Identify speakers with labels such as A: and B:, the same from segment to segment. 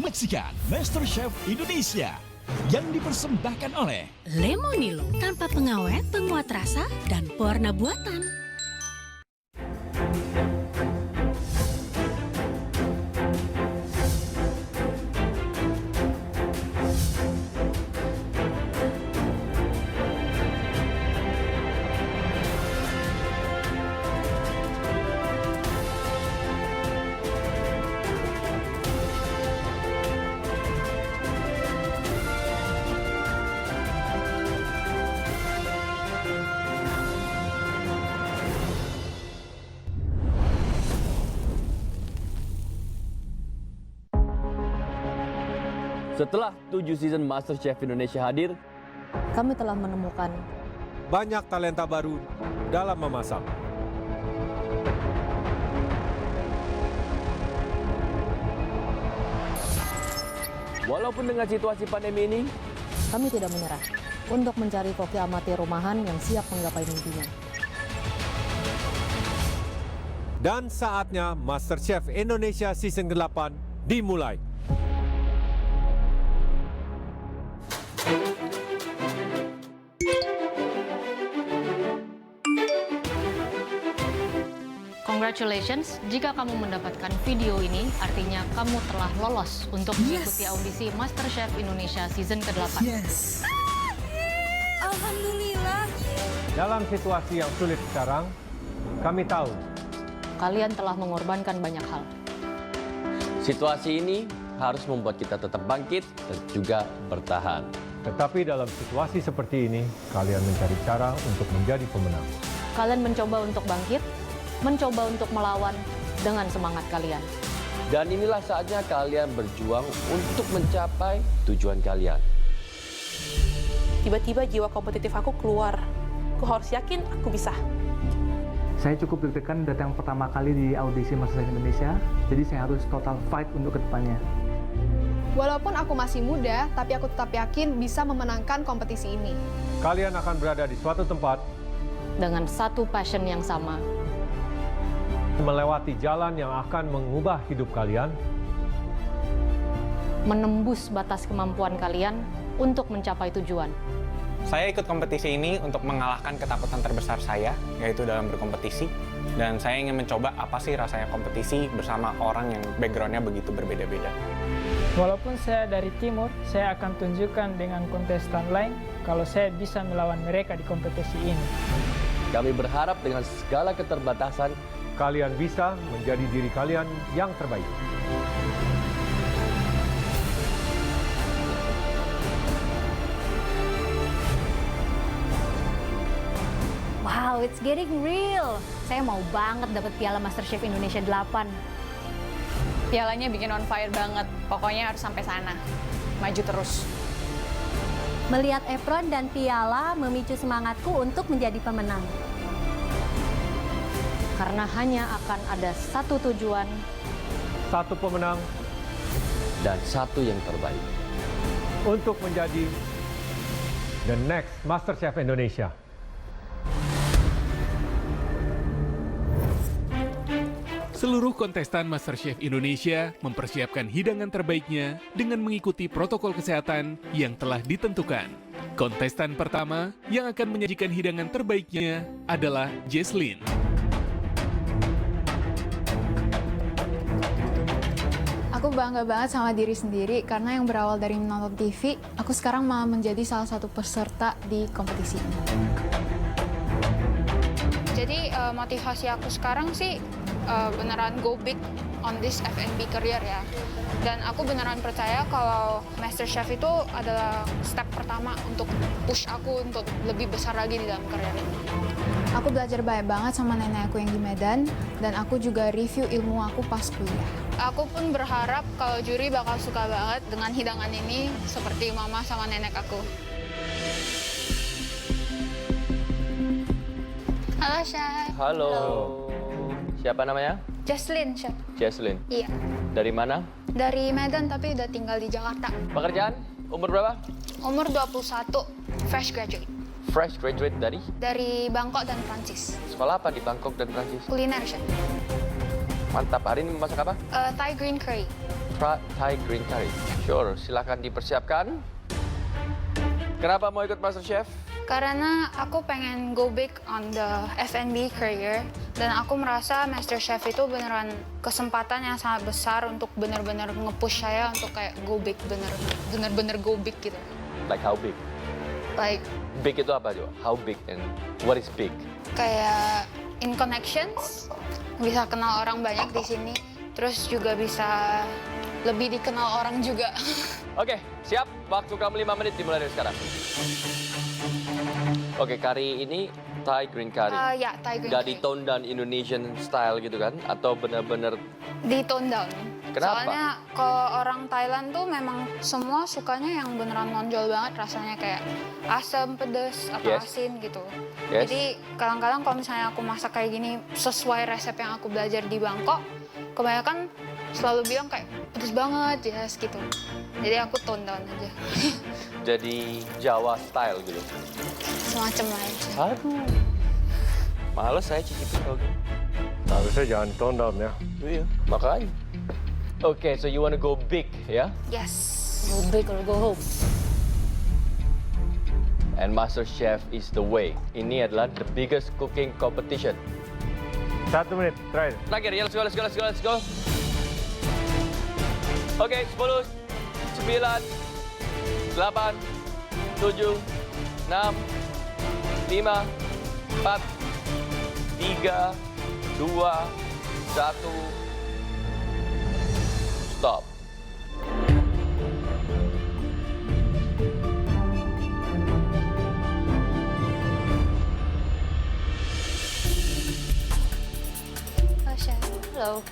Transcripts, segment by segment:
A: Saksikan MasterChef Indonesia yang dipersembahkan oleh
B: Lemonilo tanpa pengawet, penguat rasa, dan pewarna buatan.
C: Setelah 7 season MasterChef Indonesia hadir,
D: kami telah menemukan
E: banyak talenta baru dalam memasak.
C: walaupun dengan situasi pandemi ini,
D: kami tidak menyerah untuk mencari koki amatir rumahan yang siap menggapai mimpinya.
E: Dan saatnya MasterChef Indonesia Season 8 dimulai.
F: Congratulations, jika kamu mendapatkan video ini, artinya kamu telah lolos untuk mengikuti audisi MasterChef Indonesia Season ke-8.
B: Yes. Alhamdulillah.
E: Dalam situasi yang sulit sekarang, kami tahu
D: Kalian telah mengorbankan banyak hal.
C: situasi ini harus membuat kita tetap bangkit dan juga bertahan.
E: tetapi dalam situasi seperti ini, kalian mencari cara untuk menjadi pemenang.
D: Kalian mencoba untuk bangkit, mencoba untuk melawan dengan semangat kalian.
C: Dan inilah saatnya kalian berjuang untuk mencapai tujuan kalian.
G: Tiba-tiba jiwa kompetitif aku keluar. Aku harus yakin aku bisa.
H: Saya cukup deg-degan datang pertama kali di audisi MasterChef Indonesia, jadi saya harus total fight untuk kedepannya.
I: Walaupun aku masih muda, tapi aku tetap yakin bisa memenangkan kompetisi ini.
E: Kalian akan berada di suatu tempat,
D: Dengan satu passion yang sama.
E: melewati jalan yang akan mengubah hidup kalian,
D: Menembus batas kemampuan kalian untuk mencapai tujuan.
J: Saya ikut kompetisi ini untuk mengalahkan ketakutan terbesar saya, yaitu dalam berkompetisi. Dan saya ingin mencoba apa sih rasanya kompetisi bersama orang yang background-nya begitu berbeda-beda.
K: Walaupun saya dari timur, saya akan tunjukkan dengan kontestan lain kalau saya bisa melawan mereka di kompetisi ini.
C: Kami berharap dengan segala keterbatasan,
E: kalian bisa menjadi diri kalian yang terbaik.
B: Wow, it's getting real. Saya mau banget dapat piala MasterChef Indonesia 8.
I: Pialanya bikin on fire banget. Pokoknya harus sampai sana. Maju terus.
B: Melihat apron dan piala memicu semangatku untuk menjadi pemenang.
D: Karena hanya akan ada satu tujuan,
E: Satu pemenang
C: dan satu yang terbaik.
E: untuk menjadi the next MasterChef Indonesia.
L: Seluruh kontestan MasterChef Indonesia mempersiapkan hidangan terbaiknya dengan mengikuti protokol kesehatan yang telah ditentukan. Kontestan pertama yang akan menyajikan hidangan terbaiknya adalah Jesslyn.
I: Aku bangga banget sama diri sendiri karena yang berawal dari menonton TV, aku sekarang malah menjadi salah satu peserta di kompetisi ini. Jadi motivasi aku sekarang sih beneran go big on this F&B career ya. Dan aku beneran percaya kalau MasterChef itu adalah step pertama untuk push aku untuk lebih besar lagi di dalam karir ini. Aku belajar banyak banget sama nenek aku yang di Medan, dan aku juga review ilmu aku pas kuliah. Aku pun berharap kalau juri bakal suka banget dengan hidangan ini seperti mama sama nenek aku. Halo, Chef.
C: Halo. Siapa namanya?
I: Jesslyn, Chef.
C: Jesslyn.
I: Iya.
C: Dari mana?
I: Dari Medan tapi udah tinggal di Jakarta.
C: Pekerjaan? Umur berapa?
I: Umur 21, fresh graduate.
C: Fresh graduate dari?
I: Dari Bangkok dan Prancis.
C: Sekolah apa di Bangkok dan Prancis?
I: Kuliner, Chef.
C: Mantap. Hari ini masak apa?
I: Thai green curry.
C: Thai green curry. Sure, silakan dipersiapkan. Kenapa mau ikut MasterChef?
I: Karena aku pengen go big on the F&B career dan aku merasa MasterChef itu beneran kesempatan yang sangat besar untuk bener-bener nge-push saya untuk kayak go big, bener-bener go big gitu.
C: Like how big?
I: Like
C: Big itu apa juga? How big and what is big?
I: kayak in connections, bisa kenal orang banyak di sini, terus juga bisa lebih dikenal orang juga.
C: Oke, siap. Waktu kamu 5 menit dimulai dari sekarang. Oke, kari ini Thai green curry.
I: Ya, Thai green
C: Gak
I: curry.
C: di tone down Indonesian style gitu kan? Atau benar-benar
I: Di tone down.
C: Kenapa?
I: Soalnya kalau orang Thailand tuh memang semua sukanya yang beneran nonjol banget rasanya, kayak asam, pedes, atau
C: Yes.
I: asin gitu.
C: Yes.
I: Jadi kadang-kadang kalau misalnya aku masak kayak gini sesuai resep yang aku belajar di Bangkok, kebanyakan selalu bilang kayak pedes banget, yes gitu. Jadi aku tone down aja.
C: jadi Jawa style gitu.
I: Semacam lah aja.
C: Aduh. Males saya cicipin kalau gitu.
E: Harusnya jangan tone down ya.
C: Iya, makanya. Oke, so you wanna go big, ya?
I: Yes.
D: Go big or go home.
C: And MasterChef is the way. Ini adalah the biggest cooking competition.
E: 1 menit, terakhir.
C: Terakhir, ya, let's go, let's go, let's go, let's go. Oke, 10, 9, 8, 7, 6, 5, 4, 3, 2, 1, stop.
I: Oh, chef.
D: Hello.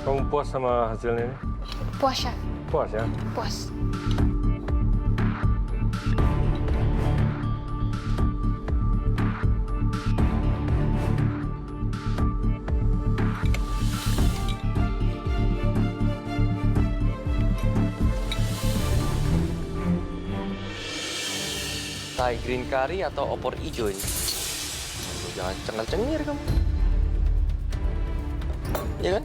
E: Kamu puas sama hasilnya ini?
I: Puas, chef.
E: Puas ya?
I: Puas.
C: Thai green curry atau opor hijau ini? Aduh, jangan cengar-cengir kamu. Iya kan?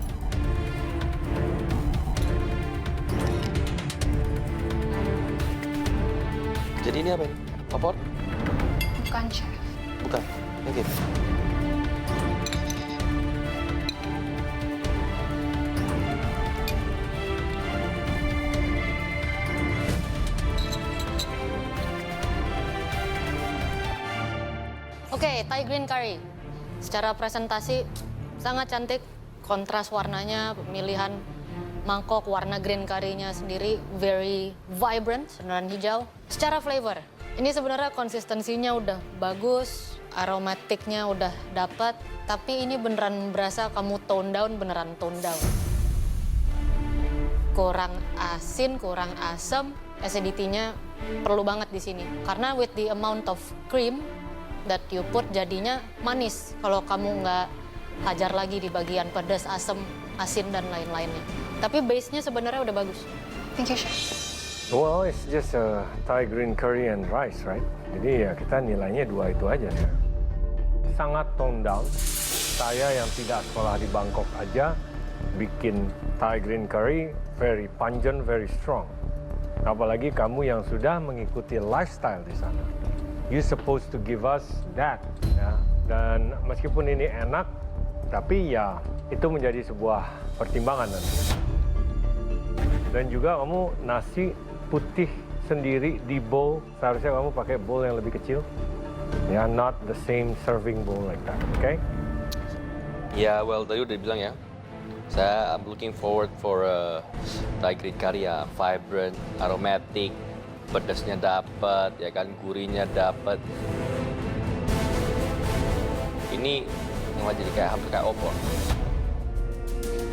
C: Jadi ini apa ini? Opor?
I: Bukan, chef.
C: Bukan. Oke.
D: Oke, Thai green curry. Secara presentasi sangat cantik, kontras warnanya, pemilihan mangkok warna green curry-nya sendiri very vibrant, beneran hijau. Secara flavor, ini sebenarnya konsistensinya udah bagus, aromatiknya udah dapat, tapi ini beneran berasa kamu tone down, beneran tone down. Kurang asin, kurang asam, acidity-nya perlu banget di sini. Karena with the amount of cream that you put jadinya manis kalau kamu nggak hajar lagi di bagian pedas, asam, asin, dan lain-lainnya. Tapi base-nya sebenarnya udah bagus.
I: Thank you, chef.
E: Well, it's just a Thai green curry and rice, right? Jadi ya kita nilainya 2 itu aja ya. Sangat tone down. Saya yang tidak sekolah di Bangkok aja bikin Thai green curry very pungent, very strong. Apalagi kamu yang sudah mengikuti lifestyle di sana. You supposed to give us that, ya. Dan meskipun ini enak, tapi ya itu menjadi sebuah pertimbangan nanti. Dan juga kamu nasi putih sendiri di bowl, seharusnya kamu pakai bowl yang lebih kecil, ya, not the same serving bowl like that, okay?
C: Ya, well, tadi udah bilang ya. I'm looking forward for Thai green curry ya, vibrant, aromatic, pedasnya dapat, ya kan, gurihnya dapat. Ini malah jadi kayak hampir kayak opor.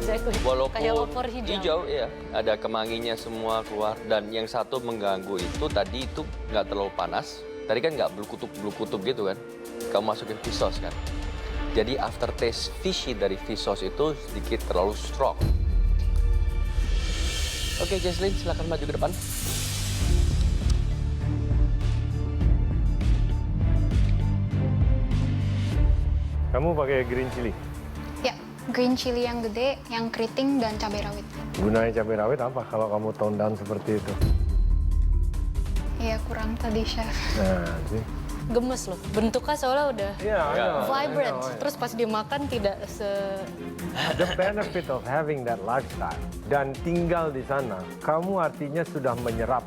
D: Exactly.
C: Walaupun
D: Kayak opor hijau.
C: ya, ada kemanginya semua keluar. Dan yang satu mengganggu itu tadi itu nggak terlalu panas. Tadi kan nggak belukutub gitu kan. Kamu masukin fish sauce kan. Jadi aftertaste fishy dari fish sauce itu sedikit terlalu strong. Oke, Jesslyn, silakan maju ke depan.
E: Kamu pakai green chili.
I: Ya, green chili yang gede, yang keriting, dan cabai rawit.
E: Gunanya cabai rawit apa kalau kamu tone down seperti itu?
I: Iya, kurang tadi, Chef.
E: Nah, sih.
D: Gemes loh, bentuknya soalnya udah vibrant.
E: I know.
D: Terus pas dimakan tidak
E: The benefit of having that lifestyle dan tinggal di sana, kamu artinya sudah menyerap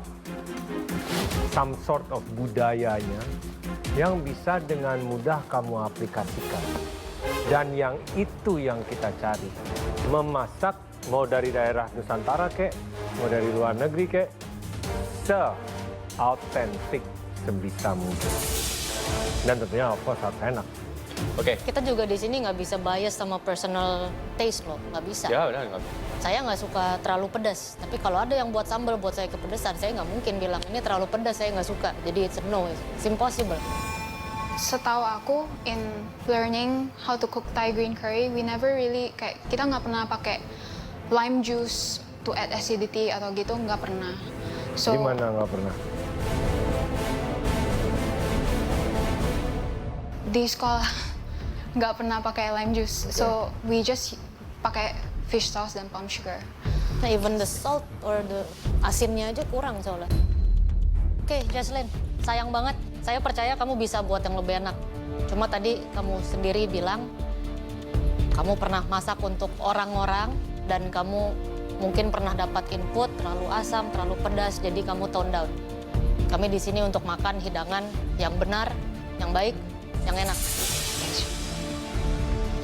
E: some sort of budayanya yang bisa dengan mudah kamu aplikasikan. Dan yang itu yang kita cari. Memasak, mau dari daerah Nusantara kek, mau dari luar negeri kek, se-autentik sebisa mungkin. Dan tentunya of course harus enak.
C: Oke.
D: Kita juga di sini nggak bisa bias sama personal taste loh, nggak bisa.
C: Ya, udah nggak.
D: Saya nggak suka terlalu pedas, tapi kalau ada yang buat sambal buat saya kepedesan, saya nggak mungkin bilang ini terlalu pedas, saya nggak suka. Jadi it's a no, it's impossible.
I: Setahu aku, in learning how to cook Thai green curry, we never really, kayak kita nggak pernah pakai lime juice to add acidity atau gitu, nggak pernah. So,
E: Gimana nggak pernah?
I: di sekolah nggak pernah pakai lime juice, so we just pakai fish sauce dan palm sugar.
D: Nah, even the salt or the asinnya aja kurang soalnya. Oke, Jesslyn, sayang banget. Saya percaya kamu bisa buat yang lebih enak. Cuma tadi kamu sendiri bilang kamu pernah masak untuk orang-orang dan kamu mungkin pernah dapat input terlalu asam, terlalu pedas, jadi kamu tone down. Kami di sini untuk makan hidangan yang benar, yang baik, yang enak.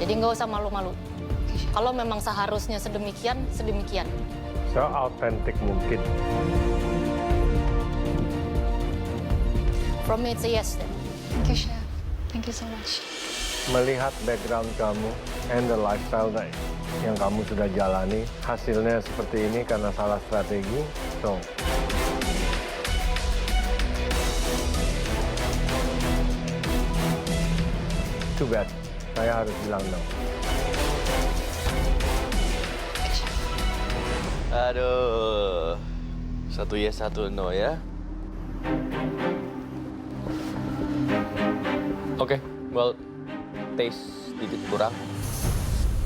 D: Jadi nggak usah malu-malu. Kalau memang seharusnya sedemikian, sedemikian.
E: Se-autentik mungkin.
D: From me, it's a yes then.
I: Thank you, Chef. Thank you so much.
E: Melihat background kamu and the lifestyle yang kamu sudah jalani, hasilnya seperti ini karena salah strategi. So, too bad. Saya harus bilang no.
C: Aduh, satu yes, satu no ya. Oke, well, taste sedikit kurang.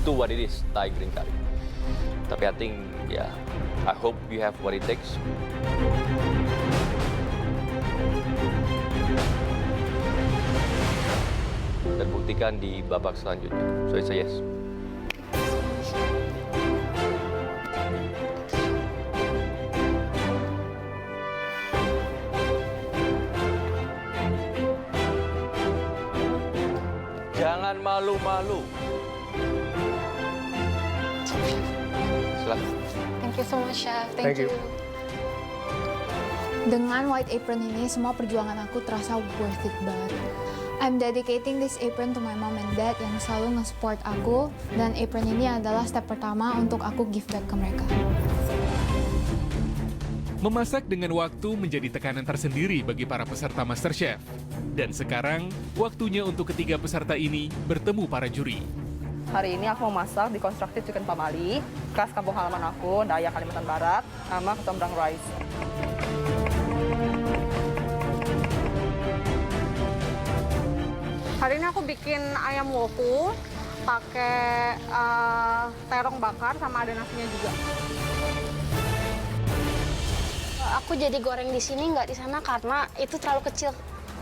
C: To what it is, Thai green curry. Tapi I think, ya, I hope you have what it takes. Dan buktikan di babak selanjutnya. So it's a yes. Jangan malu-malu. Silakan.
I: Thank you so much, Chef.
E: Thank you.
I: Dengan white apron ini, semua perjuangan aku terasa worth it banget. I'm dedicating this apron to my mom and dad yang selalu nge-support aku, dan apron ini adalah step pertama untuk aku give back ke mereka.
L: Memasak dengan waktu menjadi tekanan tersendiri bagi para peserta MasterChef. Dan sekarang, waktunya untuk ketiga peserta ini bertemu para juri.
G: Hari ini aku mau masak di Constructive Chicken Pamali, khas kampung halaman aku, Dayak, Kalimantan Barat, sama kecombrang rice. Hari ini aku bikin ayam woku, pakai terong bakar, sama ada nasinya juga.
M: Aku jadi goreng di sini, nggak di sana karena itu terlalu kecil.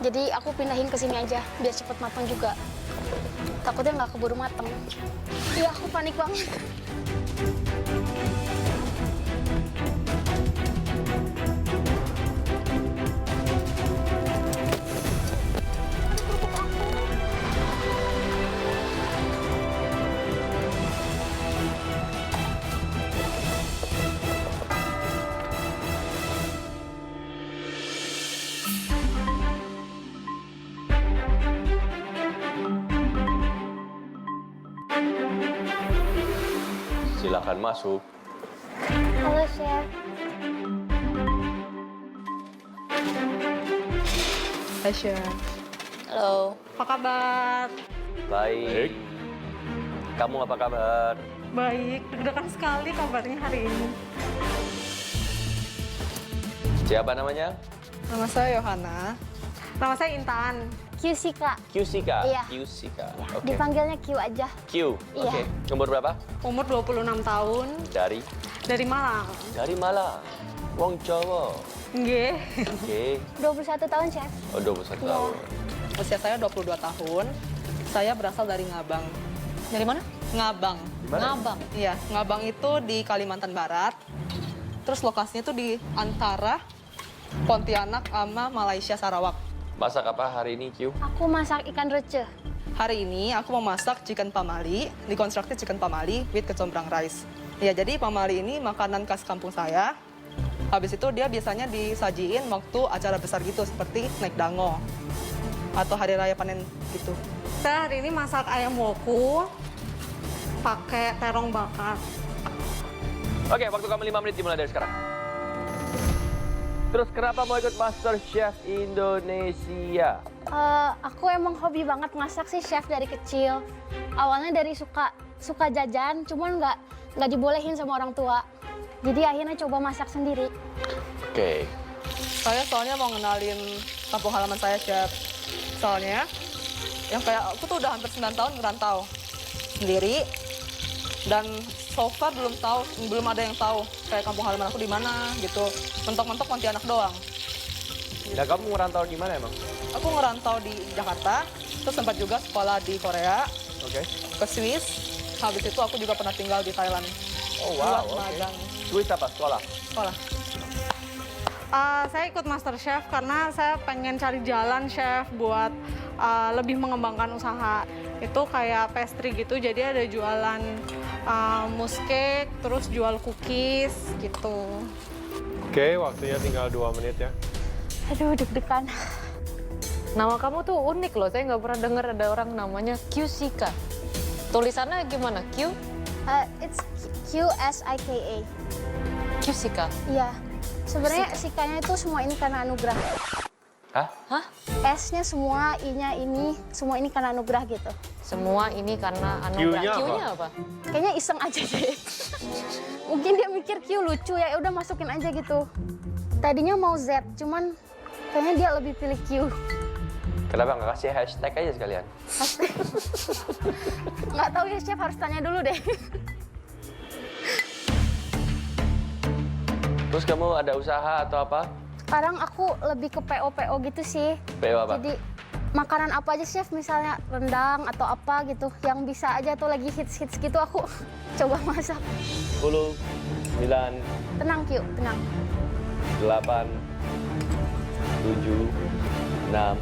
M: Jadi aku pindahin ke sini aja, biar cepet matang juga. Takutnya nggak keburu matang. Iya, aku panik banget.
C: Silakan masuk.
M: Halo, Chef.
G: Hai, Chef.
D: Halo.
G: Apa kabar?
C: Baik. Kamu apa kabar?
G: Baik, deg-degan sekali kabarnya hari ini.
C: Siapa namanya?
G: Nama saya Yohana. Nama saya Intan.
B: QC Kak.
C: QC Kak?
B: Iya.
C: QC Kak. Oke.
B: Dipanggilnya Q aja.
C: Q.
B: Iya.
C: Oke. Umur berapa?
G: Umur 26 tahun.
C: Dari
G: Malang.
C: Dari Malang. Wong Jawa.
G: Nggih.
C: Oke.
B: 21 tahun, Chef.
C: Oh, 21
B: Iya.
C: tahun.
G: Usia saya 22 tahun. Saya berasal dari Ngabang.
D: Dari mana?
G: Ngabang.
D: Ngabang.
G: Iya, Ngabang itu di Kalimantan Barat. Terus lokasinya tuh di antara Pontianak sama Malaysia Sarawak.
C: Masak apa hari ini, Q?
B: Aku masak ikan receh.
G: Hari ini aku mau masak chicken pamali, deconstructed chicken pamali with kecombrang rice. Ya, jadi pamali ini makanan khas kampung saya. Habis itu dia biasanya disajiin waktu acara besar gitu, seperti naik dango atau hari raya panen gitu. Saya hari ini masak ayam woku pakai terong bakar.
C: Oke, waktu kamu 5 menit dimulai dari sekarang. Terus kenapa mau ikut Master Chef Indonesia?
B: Aku emang hobi banget masak sih, Chef, dari kecil. Awalnya dari suka jajan, cuman nggak dibolehin sama orang tua. Jadi akhirnya coba masak sendiri.
C: Oke.
G: Saya soalnya mau ngenalin kampung halaman saya, Chef. Soalnya yang kayak aku tuh udah hampir 9 tahun ngerantau sendiri. Dan so far belum ada yang tahu kayak kampung halaman aku di mana gitu. Mentok-mentok Pontianak doang.
C: Nah, kamu ngerantau di mana emang?
G: Aku ngerantau di Jakarta, terus sempat juga sekolah di Korea,
C: Oke.
G: ke Swiss. Habis itu aku juga pernah tinggal di Thailand.
C: Oh, wow.
G: Buat magang.
C: Swiss apa? Sekolah?
G: Sekolah. Saya ikut Master Chef karena saya pengen cari jalan, Chef, buat lebih mengembangkan usaha. Itu kayak pastry gitu, jadi ada jualan mousse cake, terus jual cookies gitu.
E: Oke, waktunya tinggal 2 menit ya.
B: Aduh, deg-degan.
D: Nama kamu tuh unik loh, saya nggak pernah dengar ada orang namanya QCK. Tulisannya gimana? Q?
B: It's QSIKA.
D: QCK?
B: Iya. Sebenarnya sikanya itu semua ini karena anugerah.
D: Hah?
B: S-nya semua, I-nya ini, semua ini karena anugerah gitu.
D: Semua ini karena anugerah.
E: Q-nya
D: apa?
B: Kayaknya iseng aja deh. Mungkin dia mikir Q lucu ya, udah masukin aja gitu. Tadinya mau Z, cuman kayaknya dia lebih pilih Q.
C: Kenapa nggak kasih hashtag aja sekalian?
B: Nggak tahu ya, Chef, harus tanya dulu deh.
C: Terus kamu ada usaha atau apa?
B: Sekarang aku lebih ke PO gitu sih.
C: PO apa?
B: Jadi makanan apa aja, Chef, misalnya rendang atau apa gitu. Yang bisa aja tuh lagi hits-hits gitu aku coba masak.
C: 10, 9,
B: Tenang, Q, tenang.
C: 8, 7, 6,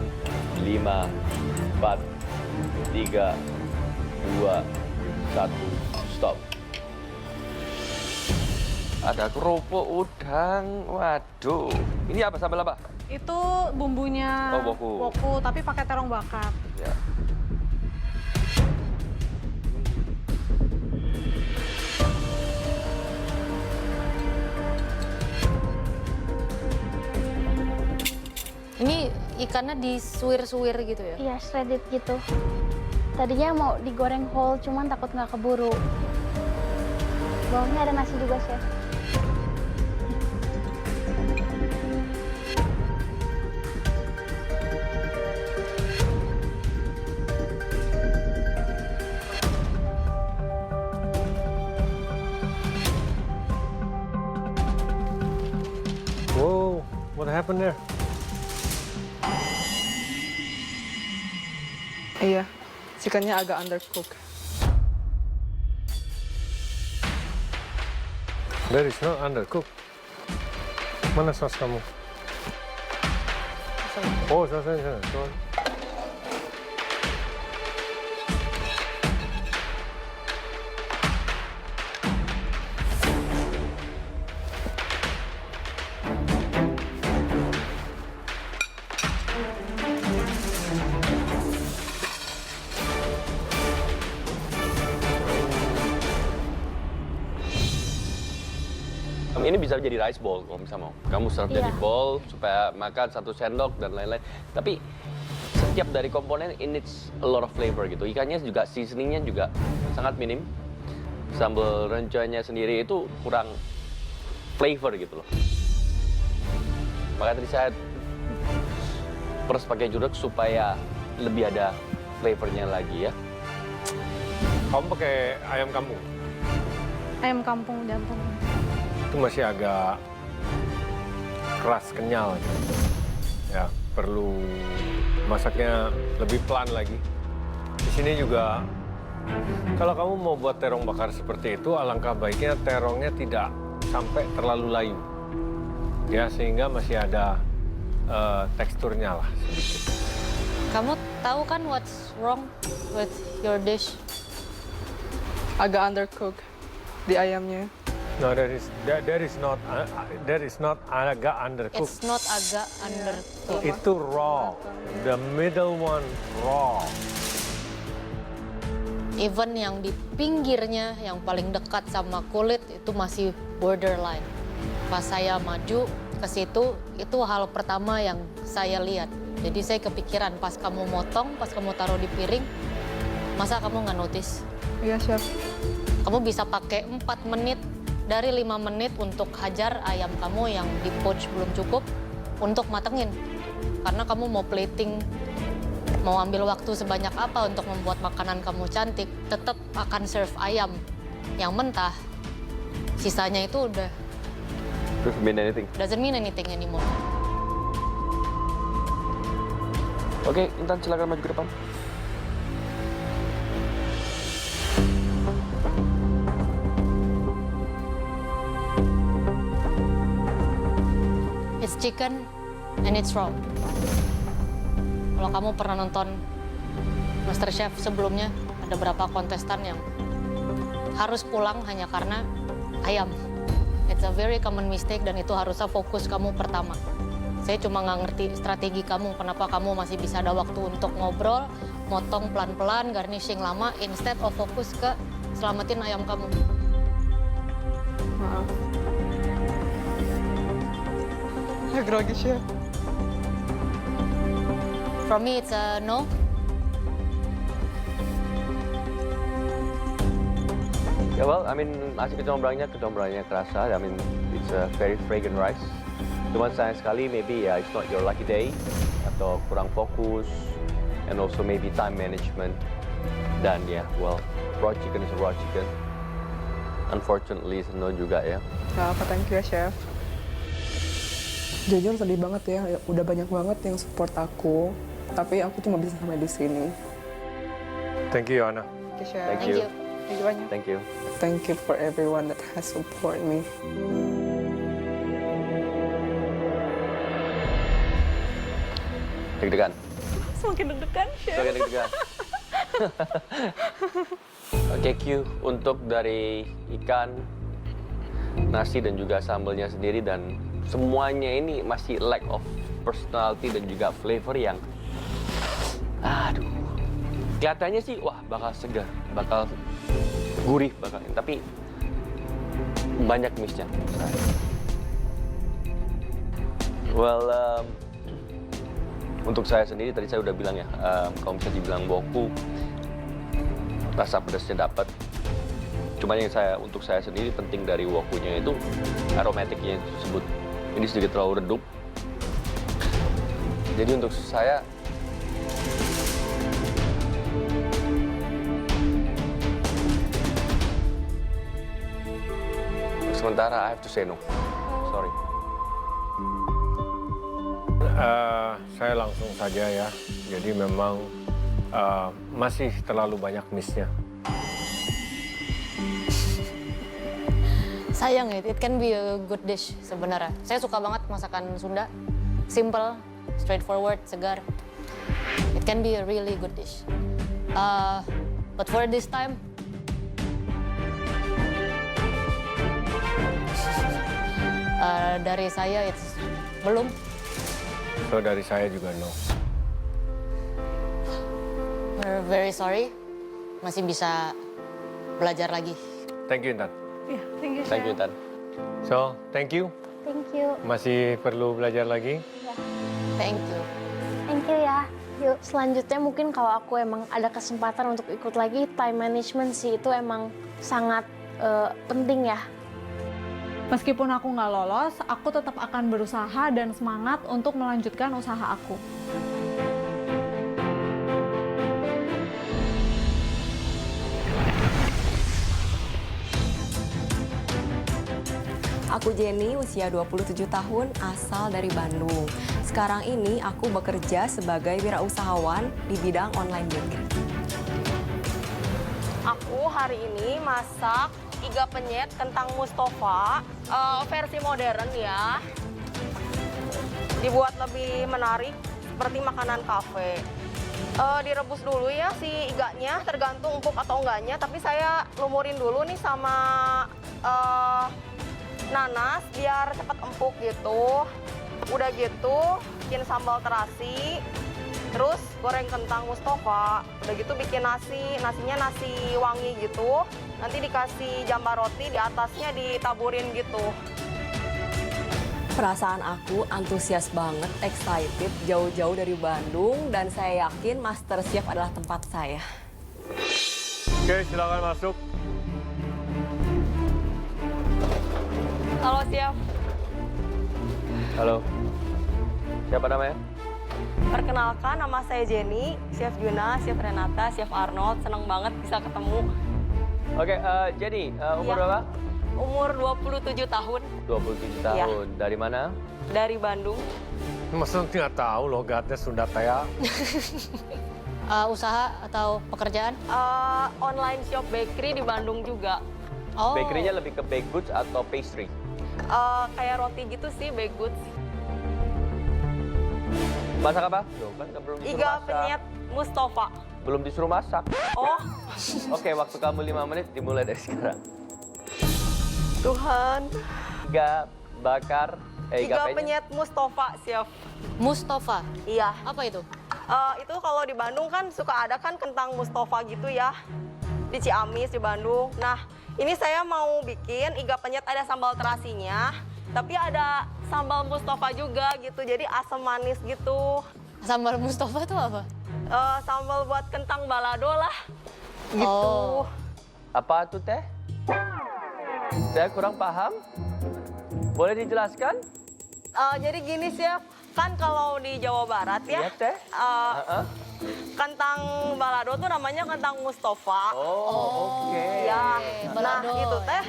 C: 5, 4, 3, 2, 1, stop. Ada kerupuk udang, waduh. Ini apa, sambal apa?
G: Itu bumbunya
C: Oh, woku.
G: tapi pakai terong bakar.
C: Ya.
D: Ini ikannya disuir-suir gitu ya?
B: Iya, shredded gitu. Tadinya mau digoreng whole, cuman takut nggak keburu. Bawahnya ada nasi juga, Chef.
E: Whoa, what happened there?
G: Iya, chickennya agak undercooked.
E: That is not undercooked. Mana saus kamu? Oh, sausnya di sana. Sorry.
C: Ini bisa jadi rice bowl kalau misalnya mau. Kamu serve jadi bowl supaya makan 1 sendok dan lain-lain. Tapi setiap dari komponen it needs a lot of flavor gitu. Ikannya juga seasoningnya juga sangat minim. Sambal rencanya sendiri itu kurang flavor gitu loh. Makanya tadi saya peres pakai jeruk supaya lebih ada flavornya lagi ya.
E: Kamu pakai ayam kampung?
B: Ayam kampung Jampung.
E: Itu masih agak keras, kenyal gitu. Ya, perlu masaknya lebih pelan lagi. Di sini juga, kalau kamu mau buat terong bakar seperti itu, alangkah baiknya terongnya tidak sampai terlalu layu. Ya, sehingga masih ada teksturnya lah sedikit.
D: Kamu tahu kan what's wrong with your dish?
G: Agak undercooked di ayamnya.
E: No, that is not agak undercooked.
D: It's not agak undercooked.
E: Itu raw. The middle one raw.
D: Even yang di pinggirnya, yang paling dekat sama kulit itu masih borderline. Pas saya maju ke situ, itu hal pertama yang saya lihat. Jadi saya kepikiran pas kamu motong, pas kamu taruh di piring, masa kamu nggak notice?
G: Iya, Chef.
D: Kamu bisa pakai 4 menit dari 5 menit untuk hajar ayam kamu yang di poach belum cukup untuk matengin. Karena kamu mau plating, mau ambil waktu sebanyak apa untuk membuat makanan kamu cantik, tetap akan serve ayam yang mentah. Sisanya itu udah
C: Doesn't mean anything.
D: doesn't mean anything anymore.
C: Oke, Intan silakan maju ke depan.
D: It's chicken and it's raw. Kalau kamu pernah nonton MasterChef sebelumnya, ada berapa kontestan yang harus pulang hanya karena ayam. It's a very common mistake dan itu harusnya fokus kamu pertama. Saya cuma nggak ngerti strategi kamu, kenapa kamu masih bisa ada waktu untuk ngobrol, motong pelan-pelan, garnishing lama, instead of fokus ke selamatin ayam kamu.
G: Maaf. Grogi, Chef.
D: For me, it's a no.
C: Ya, well, I mean, nasi kecombrangnya kerasa. I mean, it's a very fragrant rice. Cuma sayang sekali, maybe it's not your lucky day, atau kurang fokus, and also maybe time management. Dan ya, well, raw chicken is a raw chicken. Unfortunately, it's a no juga ya.
G: Nggak apa, thank you ya, Chef. Jujur sedih banget ya, udah banyak banget yang support aku, tapi aku cuma bisa sampai di sini.
E: Thank you, Ana.
G: Thank you, Chef.
C: Thank you.
G: Thank you banyak.
C: Thank you.
G: Thank you for everyone that has support me.
C: Deg-degan.
G: Semakin deg-degan, Chef.
C: Semakin deg-degan. Oke, Q, untuk dari ikan, nasi dan juga sambalnya sendiri dan semuanya ini masih lack of personality dan juga flavor yang aduh. Kelihatannya sih wah bakal segar, bakal gurih bakal, tapi banyak miss-nya. Well, untuk saya sendiri tadi saya udah bilang ya, kalau misalnya dibilang woku, rasa pedasnya dapat. Cuma yang untuk saya sendiri penting dari wokunya itu aromatiknya tersebut. Ini sedikit terlalu redup. Jadi untuk saya sementara I have to say no. Sorry.
E: Saya langsung saja ya. Jadi memang masih terlalu banyak miss-nya.
D: Sayang ya, it can be a good dish sebenarnya. Saya suka banget masakan Sunda. Simple, straightforward, segar. It can be a really good dish. But for this time, dari saya it's belum.
E: So dari saya juga no.
D: We're very sorry. Masih bisa belajar lagi.
E: Thank you, Intan.
B: Yeah, thank you,
C: Thank you,
B: Chef.
C: Tan.
E: So, thank you.
B: Thank you.
E: Masih perlu belajar lagi.
D: Thank you.
B: Thank you ya. Yuk, selanjutnya mungkin kalau aku emang ada kesempatan untuk ikut lagi, time management sih itu emang sangat penting ya.
N: Meskipun aku nggak lolos, aku tetap akan berusaha dan semangat untuk melanjutkan usaha aku.
O: Aku Jenny, usia 27 tahun, asal dari Bandung. Sekarang ini aku bekerja sebagai wirausahawan di bidang online bakery. Aku hari ini masak iga penyet kentang Mustafa, versi modern ya. Dibuat lebih menarik seperti makanan kafe. Direbus dulu ya si iganya, tergantung empuk atau enggaknya. Tapi saya lumurin dulu nih sama nanas biar cepat empuk gitu. Udah gitu, bikin sambal terasi. Terus goreng kentang Mustafa. Udah gitu bikin nasinya nasi wangi gitu. Nanti dikasih jambar roti, di atasnya ditaburin gitu. Perasaan aku antusias banget, excited, jauh-jauh dari Bandung. Dan saya yakin MasterChef adalah tempat saya.
E: Oke, silakan masuk.
O: Halo, Chef.
C: Halo. Siapa namanya?
O: Perkenalkan, nama saya Jenny, Chef Juna, Chef Renata, Chef Arnold. Senang banget bisa ketemu.
C: Oke, Jenny, umur
O: Iya.
C: berapa?
O: Umur 27 tahun.
C: 27
O: Iya.
C: tahun. Dari mana?
O: Dari Bandung.
E: Masa nggak tahu logatnya Sunda Tea?
D: Usaha atau pekerjaan?
O: Online shop bakery di Bandung juga.
D: Oh.
C: Bakery-nya lebih ke baked goods atau pastry?
O: Kayak roti gitu sih, baked goods.
C: Masak apa? Loh, kan belum disuruh
O: Iga
C: masak.
O: penyet Mustafa.
C: Belum disuruh masak.
O: Oh.
C: Oke, waktu kamu 5 menit dimulai dari sekarang.
O: Tuhan.
C: Iga bakar,
O: Iga penyet Mustafa, Chef.
D: Mustafa?
O: Iya.
D: Apa itu?
O: Itu kalau di Bandung kan suka ada kan kentang Mustafa gitu ya. Di Ciamis, di Bandung. Nah, ini saya mau bikin iga penyet ada sambal terasinya. Tapi ada sambal Mustafa juga gitu, jadi asam manis gitu.
D: Sambal Mustafa itu apa?
O: Sambal buat kentang balado lah, gitu.
D: Oh.
C: Apa tuh teh? Saya kurang paham. Boleh dijelaskan?
O: Jadi gini Chef, kan kalau di Jawa Barat ya,
C: Iya teh.
O: kentang balado tuh namanya kentang Mustafa.
C: Oh, oke.
O: Ya, nah
D: balado.
O: itu teh.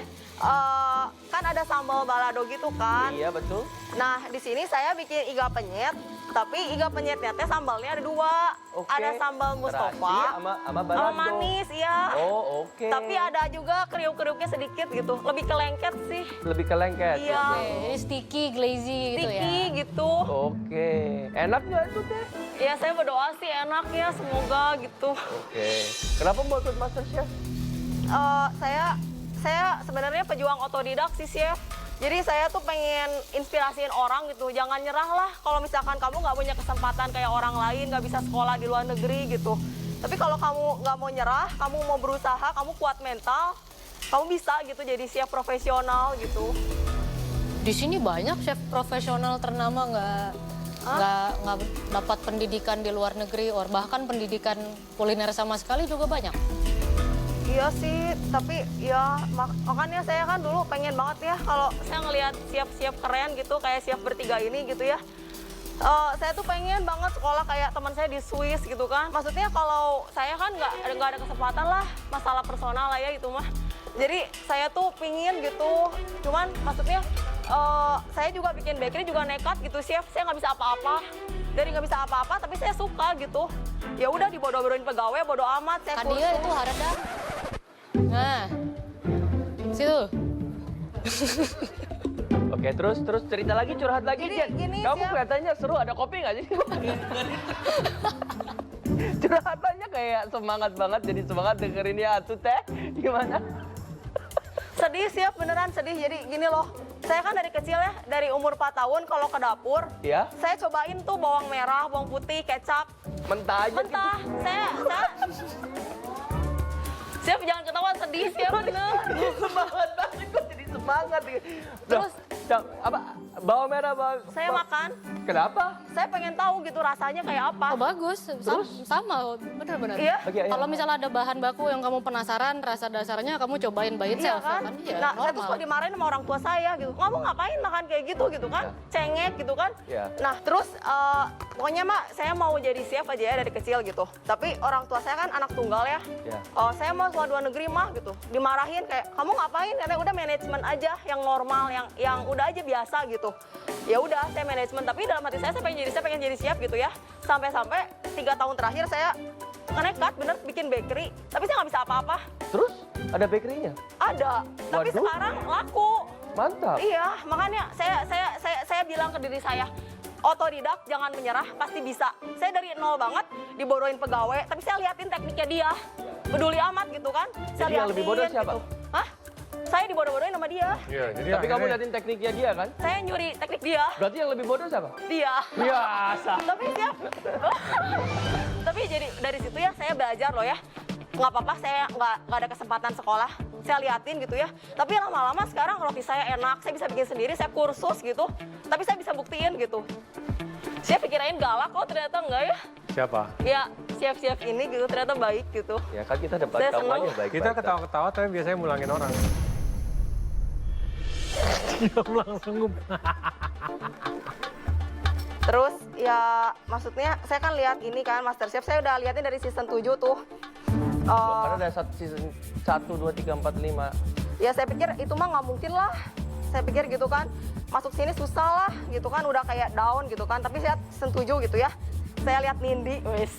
O: Kan ada sambal balado gitu kan.
C: Iya, betul.
O: Nah, di sini saya bikin iga penyet, tapi iga penyetnya teh sambalnya ada dua.
C: Oke.
O: Ada sambal Mustafa,
C: Terasi sama balado.
O: sama manis ya.
C: Oh, oke.
O: Tapi ada juga kriuk-kriuknya sedikit gitu, lebih ke lengket sih.
C: Lebih ke lengket.
O: Iya.
D: Jadi sticky, glazy gitu ya?
O: Sticky gitu.
C: Oke. Enak nggak itu teh?
O: Ya saya berdoa sih enak ya, semoga gitu.
C: Oke. Kenapa mau ikut MasterChef?
O: Saya sebenarnya pejuang otodidak sih Chef. Jadi saya tuh pengen inspirasiin orang gitu. Jangan nyerah lah kalau misalkan kamu nggak punya kesempatan kayak orang lain, nggak bisa sekolah di luar negeri gitu. Tapi kalau kamu nggak mau nyerah, kamu mau berusaha, kamu kuat mental, kamu bisa gitu jadi chef profesional gitu.
D: Di sini banyak chef profesional ternama nggak dapat pendidikan di luar negeri, or bahkan pendidikan kuliner sama sekali juga banyak.
O: Iya sih, tapi ya makanya saya kan dulu pengen banget ya kalau saya ngelihat chef-chef keren gitu, kayak chef bertiga ini gitu ya. Saya tuh pengen banget sekolah kayak teman saya di Swiss gitu kan. Maksudnya kalau saya kan nggak ada kesempatan lah, masalah personal lah ya itu mah. Jadi saya tuh pingin gitu, cuman maksudnya saya juga bikin bakery juga nekat gitu chef. Saya nggak bisa apa-apa, dari nggak bisa apa-apa tapi saya suka gitu. Ya udah dibodoh-bodohin pegawai, bodoh amat. Saya
D: Kadia itu harada. Nah, situ.
C: Oke, terus cerita lagi, curhat lagi.
O: Jadi,
C: Jen.
O: gini,
C: Kamu
O: Chef.
C: kelihatannya seru, ada kopi nggak sih? Curhatannya kayak semangat banget, jadi semangat dengerin ya tuh teh. Gimana?
O: Sedih Chef, beneran sedih. Jadi gini loh, saya kan dari kecil ya, dari umur 4 tahun kalau ke dapur,
C: Ya?
O: saya cobain tuh bawang merah, bawang putih, kecap.
C: Mentah aja.
O: Mentah. Saya Chef jangan ketawa, sedih Chef bener.
C: Semangat banget, kok jadi semangat.
O: Terus
C: apa Bawang merah,
O: Saya makan.
C: Kenapa?
O: Saya pengen tahu gitu rasanya kayak apa.
D: Oh bagus, sama, benar-benar.
O: Iya.
D: Kalau misalnya ada bahan baku yang kamu penasaran, rasa dasarnya kamu cobain by itself,
O: kan?
D: Iya,
O: Nah, saya tuh
D: normal.
O: kok dimarahin sama orang tua saya gitu. Kamu ngapain makan kayak gitu kan? Cengek gitu kan?
C: Iya.
O: Nah, terus pokoknya Mak, saya mau jadi chef aja ya dari kecil gitu. Tapi orang tua saya kan anak tunggal ya.
C: Iya.
O: Saya mau sekolah luar negeri mah gitu. Dimarahin kayak kamu ngapain? Karena udah manajemen aja yang normal, yang udah aja biasa gitu. Ya udah, saya manajemen. Tapi dalam hati saya pengen jadi chef gitu ya. Sampai-sampai 3 tahun terakhir saya nekat bener bikin bakery. Tapi saya nggak bisa apa-apa.
C: Terus ada bakery-nya?
O: Ada. Tapi
C: Waduh.
O: sekarang laku.
C: Mantap.
O: Iya, makanya saya bilang ke diri saya, otodidak, jangan menyerah, pasti bisa. Saya dari nol banget, dibodohin pegawai, tapi saya liatin tekniknya dia. Peduli amat gitu kan.
C: Jadi yang lebih bodoh siapa?
O: Gitu. Hah? Saya dibodoh-bodohin sama dia.
E: Iya, jadi
C: Tapi kamu liatin tekniknya dia kan?
O: Saya nyuri teknik dia.
C: Berarti yang lebih bodoh siapa?
O: Dia.
C: Biasa.
O: Tapi siap. Tapi jadi dari situ ya saya belajar loh ya. Nggak apa-apa, saya nggak ada kesempatan sekolah. Saya liatin gitu ya. Tapi lama-lama sekarang roti saya enak, saya bisa bikin sendiri, saya kursus gitu. Tapi saya bisa buktiin gitu. Saya pikirain galak kok, ternyata enggak ya.
E: Siapa?
O: Ya, chef-chef ini gitu ternyata baik gitu.
C: Ya kan kita dapat
O: Saya
C: kamu
O: senang.
C: aja baik-baik.
E: Kita ketawa-ketawa tapi biasanya mulangin orang. Dia mulang sanggup.
O: Terus ya maksudnya saya kan lihat ini kan MasterChef, saya udah liatin dari season 7 tuh.
C: Karena ada season 1, 2, 3, 4, 5.
O: Ya saya pikir itu mah nggak mungkin lah. Saya pikir gitu kan, masuk sini susah lah gitu kan, udah kayak down gitu kan. Tapi saya season 7 gitu ya, saya lihat Nindi, wis.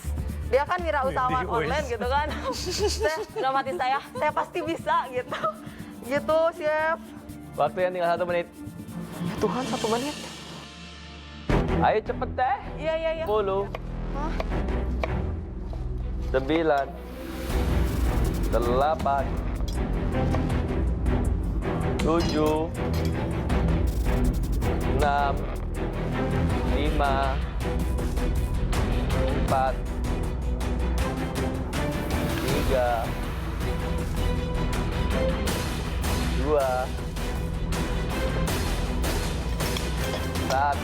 O: Dia kan wirausahawan
E: Nindi,
O: online
E: wis.
O: gitu kan. Dalam hati saya pasti bisa gitu. Gitu, Chef.
C: Waktu yang tinggal 1 menit.
O: Ya Tuhan, 1 menit.
C: Ayo cepet deh.
O: Iya.
C: 10.
O: Hah?
C: 9. 8. 7. 6. 5. 4. 3. 2. 1.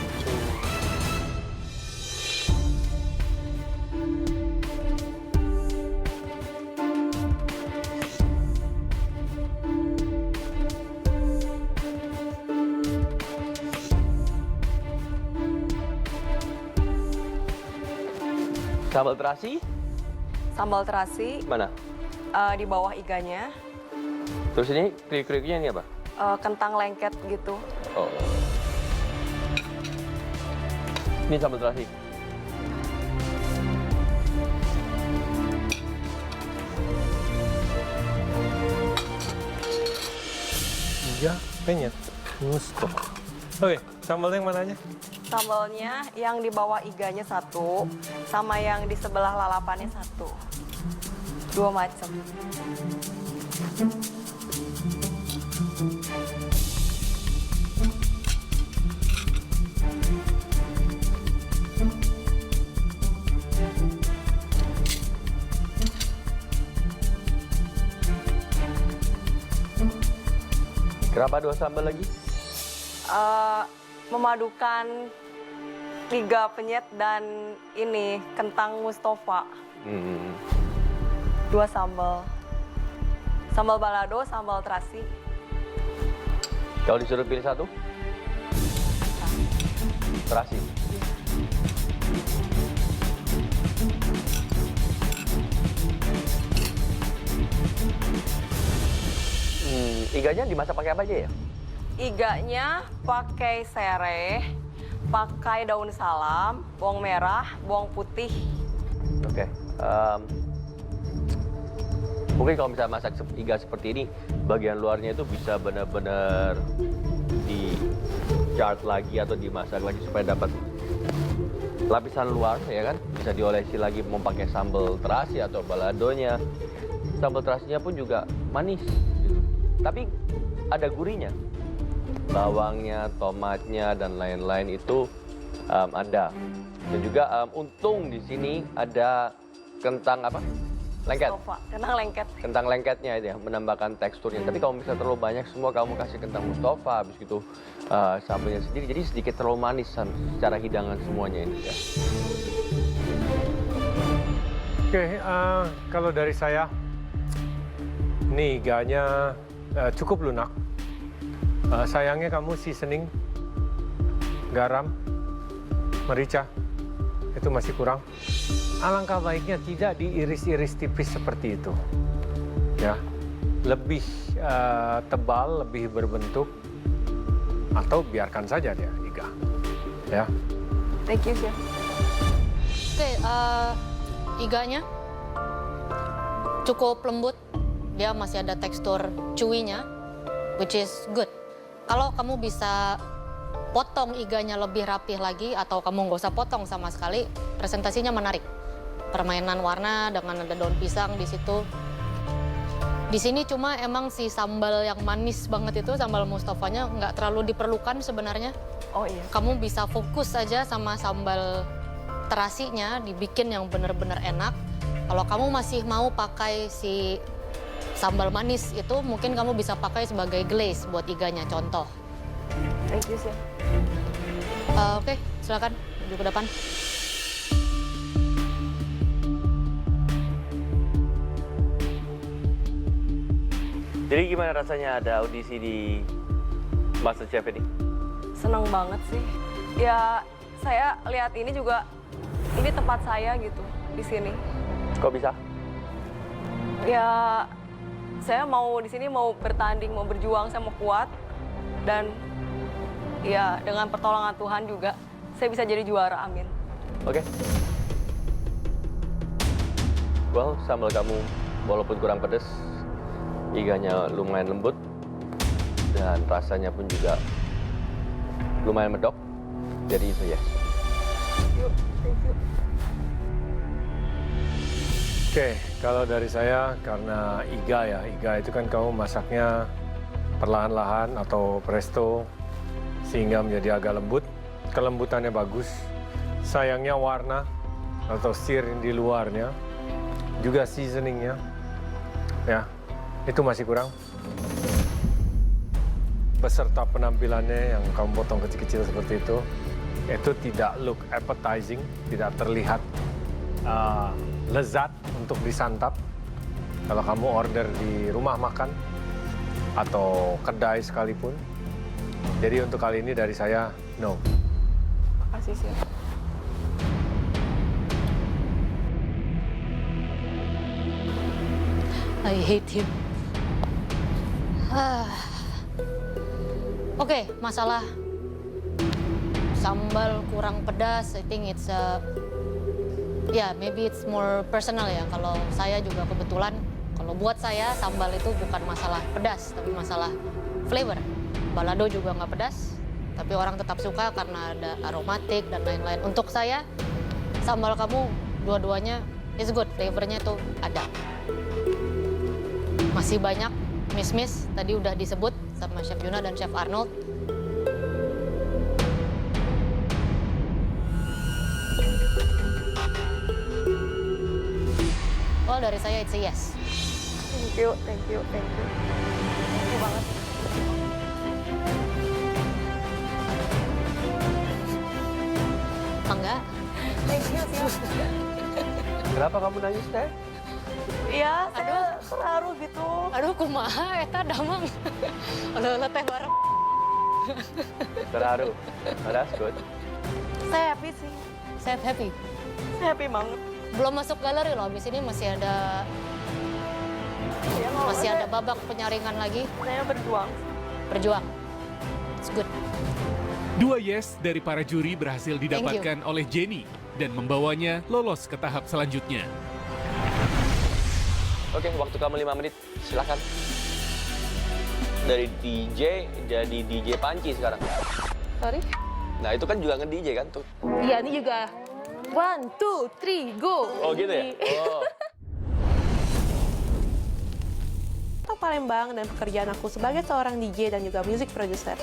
C: Sambal terasi
O: Sambal terasi
C: mana?
O: di bawah iganya,
C: Terus ini kriuk-kriuknya ini apa?
O: kentang lengket gitu.
C: Oh. Ini sambal terasi.
E: Iya, penyet. Gusto. Oke, sambal yang mananya?
O: Sambalnya yang di bawah iganya 1, sama yang di sebelah lalapannya 1. 2 macam.
C: Kenapa 2 sambal lagi?
O: Memadukan iga penyet dan ini kentang Mustafa. 2 sambal. Sambal balado, sambal terasi.
C: Kalau disuruh pilih 1? Terasi. Iganya dimasak pakai apa aja ya?
O: Iganya pakai sereh, pakai daun salam, bawang merah, bawang putih.
C: Oke. Mungkin kalau misalnya masak iga seperti ini, bagian luarnya itu bisa benar-benar di chart lagi atau dimasak lagi supaya dapat lapisan luar, ya kan? Bisa diolesi lagi mau pakai sambal terasi atau baladonya. Sambal terasinya pun juga manis, gitu. Tapi ada gurihnya. Bawangnya, tomatnya, dan lain-lain itu ada. Dan juga untung di sini ada kentang apa? Lengket?
O: Mustafa. Kentang lengket.
C: Kentang lengketnya itu ya, menambahkan teksturnya. Tapi kalau misalnya terlalu banyak semua kamu kasih kentang Mustafa, habis gitu sambelnya sendiri, jadi sedikit terlalu manis secara hidangan semuanya ini ya.
E: Oke, kalau dari saya, nih iganya cukup lunak. Sayangnya kamu seasoning, garam, merica, itu masih kurang. Alangkah baiknya tidak diiris-iris tipis seperti itu. Ya, lebih tebal, lebih berbentuk, atau biarkan saja dia, Iga. Ya.
O: Thank you, Chef.
D: Oke, iganya cukup lembut. Dia masih ada tekstur chewy-nya, which is good. Kalau kamu bisa potong iganya lebih rapih lagi, atau kamu nggak usah potong sama sekali, presentasinya menarik. Permainan warna dengan ada daun pisang di situ. Di sini cuma emang si sambal yang manis banget itu, sambal Mustafanya nggak terlalu diperlukan sebenarnya.
O: Oh iya.
D: Kamu bisa fokus saja sama sambal terasinya, dibikin yang benar-benar enak. Kalau kamu masih mau pakai si sambal manis itu, mungkin kamu bisa pakai sebagai glaze buat iganya, contoh.
O: Thank you, Chef.
D: Oke, silakan maju ke depan.
C: Jadi gimana rasanya ada audisi di MasterChef ini?
O: Seneng banget sih. Ya, saya lihat ini juga, ini tempat saya gitu, di sini.
C: Kok bisa?
O: Ya, saya mau di sini mau bertanding, mau berjuang, saya mau kuat. Dan ya, dengan pertolongan Tuhan juga, saya bisa jadi juara, amin.
C: Oke. Well, sambal kamu walaupun kurang pedas, iganya lumayan lembut, dan rasanya pun juga lumayan medok, jadi itu ya.
O: Thank you.
E: Oke, kalau dari saya, karena Iga itu kan kamu masaknya perlahan-lahan atau presto, sehingga menjadi agak lembut, kelembutannya bagus. Sayangnya warna atau sear di luarnya, juga seasoningnya, ya, itu masih kurang. Beserta penampilannya yang kamu potong kecil-kecil seperti itu tidak look appetizing, tidak terlihat lezat untuk disantap. Kalau kamu order di rumah makan atau kedai sekalipun. Jadi untuk kali ini dari saya, no.
O: Makasih, Chef.
D: I hate him. Oke, masalah sambal kurang pedas, I think it's maybe it's more personal ya. Kalau saya juga kebetulan, kalau buat saya sambal itu bukan masalah pedas, tapi masalah flavor. Balado juga nggak pedas, tapi orang tetap suka karena ada aromatik dan lain-lain. Untuk saya, sambal kamu dua-duanya is good, flavornya tuh ada. Masih banyak miss-miss, tadi udah disebut sama Chef Yuna dan Chef Arnold. Well, dari saya it's a yes.
O: Thank you. Thank you banget.
D: Enggak?
O: Thank you, Chef.
C: Kenapa kamu nangis, Teh?
O: Iya, saya terharu gitu.
D: Aduh, kumaha eta damang. Aduh, teh bareng.
C: Terharu. Oh, that's good.
O: Saya happy sih.
D: Saya happy.
O: Saya happy banget.
D: Belum masuk galeri loh, habis ini masih ada babak penyaringan lagi.
O: Saya berjuang.
D: Berjuang. It's good.
L: 2 yes dari para juri berhasil didapatkan oleh Jenny dan membawanya lolos ke tahap selanjutnya.
C: Oke, waktu kamu 5 menit, silakan. Dari DJ jadi DJ Panci sekarang.
O: Sorry?
C: Nah, itu kan juga nge-DJ kan tuh?
O: Iya, ini juga. 1, 2, 3, go!
C: Oh gitu ya? Oh.
P: Palembang dan pekerjaan aku sebagai seorang DJ dan juga music producer.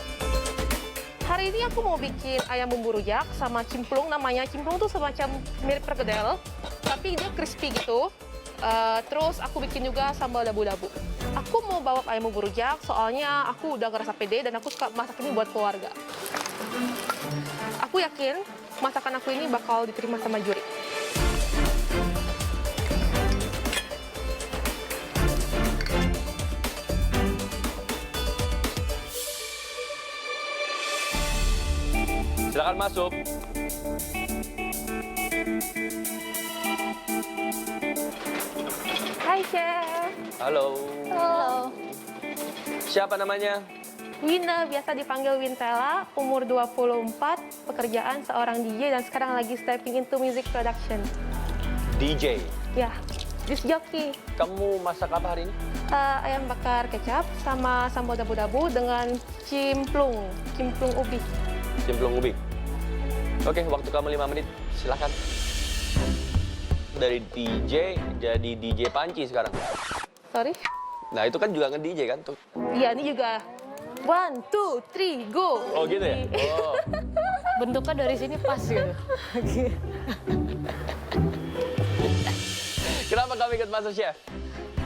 P: Hari ini aku mau bikin ayam bumbu rujak sama cimplung, namanya cimplung tuh semacam mirip perkedel, tapi dia crispy gitu. Terus aku bikin juga sambal dabu-dabu. Aku mau bawa ayam bumbu rujak, soalnya aku udah ngerasa pede dan aku suka masak ini buat keluarga. Aku yakin masakan aku ini bakal diterima sama juri.
C: Silakan masuk.
P: Hai Chef.
C: Halo.
P: Halo.
C: Siapa namanya?
P: Wina, biasa dipanggil Wintela, umur 24, pekerjaan seorang DJ dan sekarang lagi stepping into music production.
C: DJ.
P: Ya, disc jockey.
C: Kamu masak apa hari ini?
P: Ayam bakar kecap sama sambal dabu-dabu dengan cimplung ubi.
C: Cimplung ubi. Oke, waktu kamu 5 menit. Silakan. Dari DJ jadi DJ panci sekarang.
P: Sorry?
C: Nah, itu kan juga nge-DJ kan tuh.
P: Iya, ini juga. 1, 2, 3, go!
C: Oh gitu ya? Oh.
D: Bentuknya dari sini pas gitu.
C: Kenapa kamu ikut MasterChef?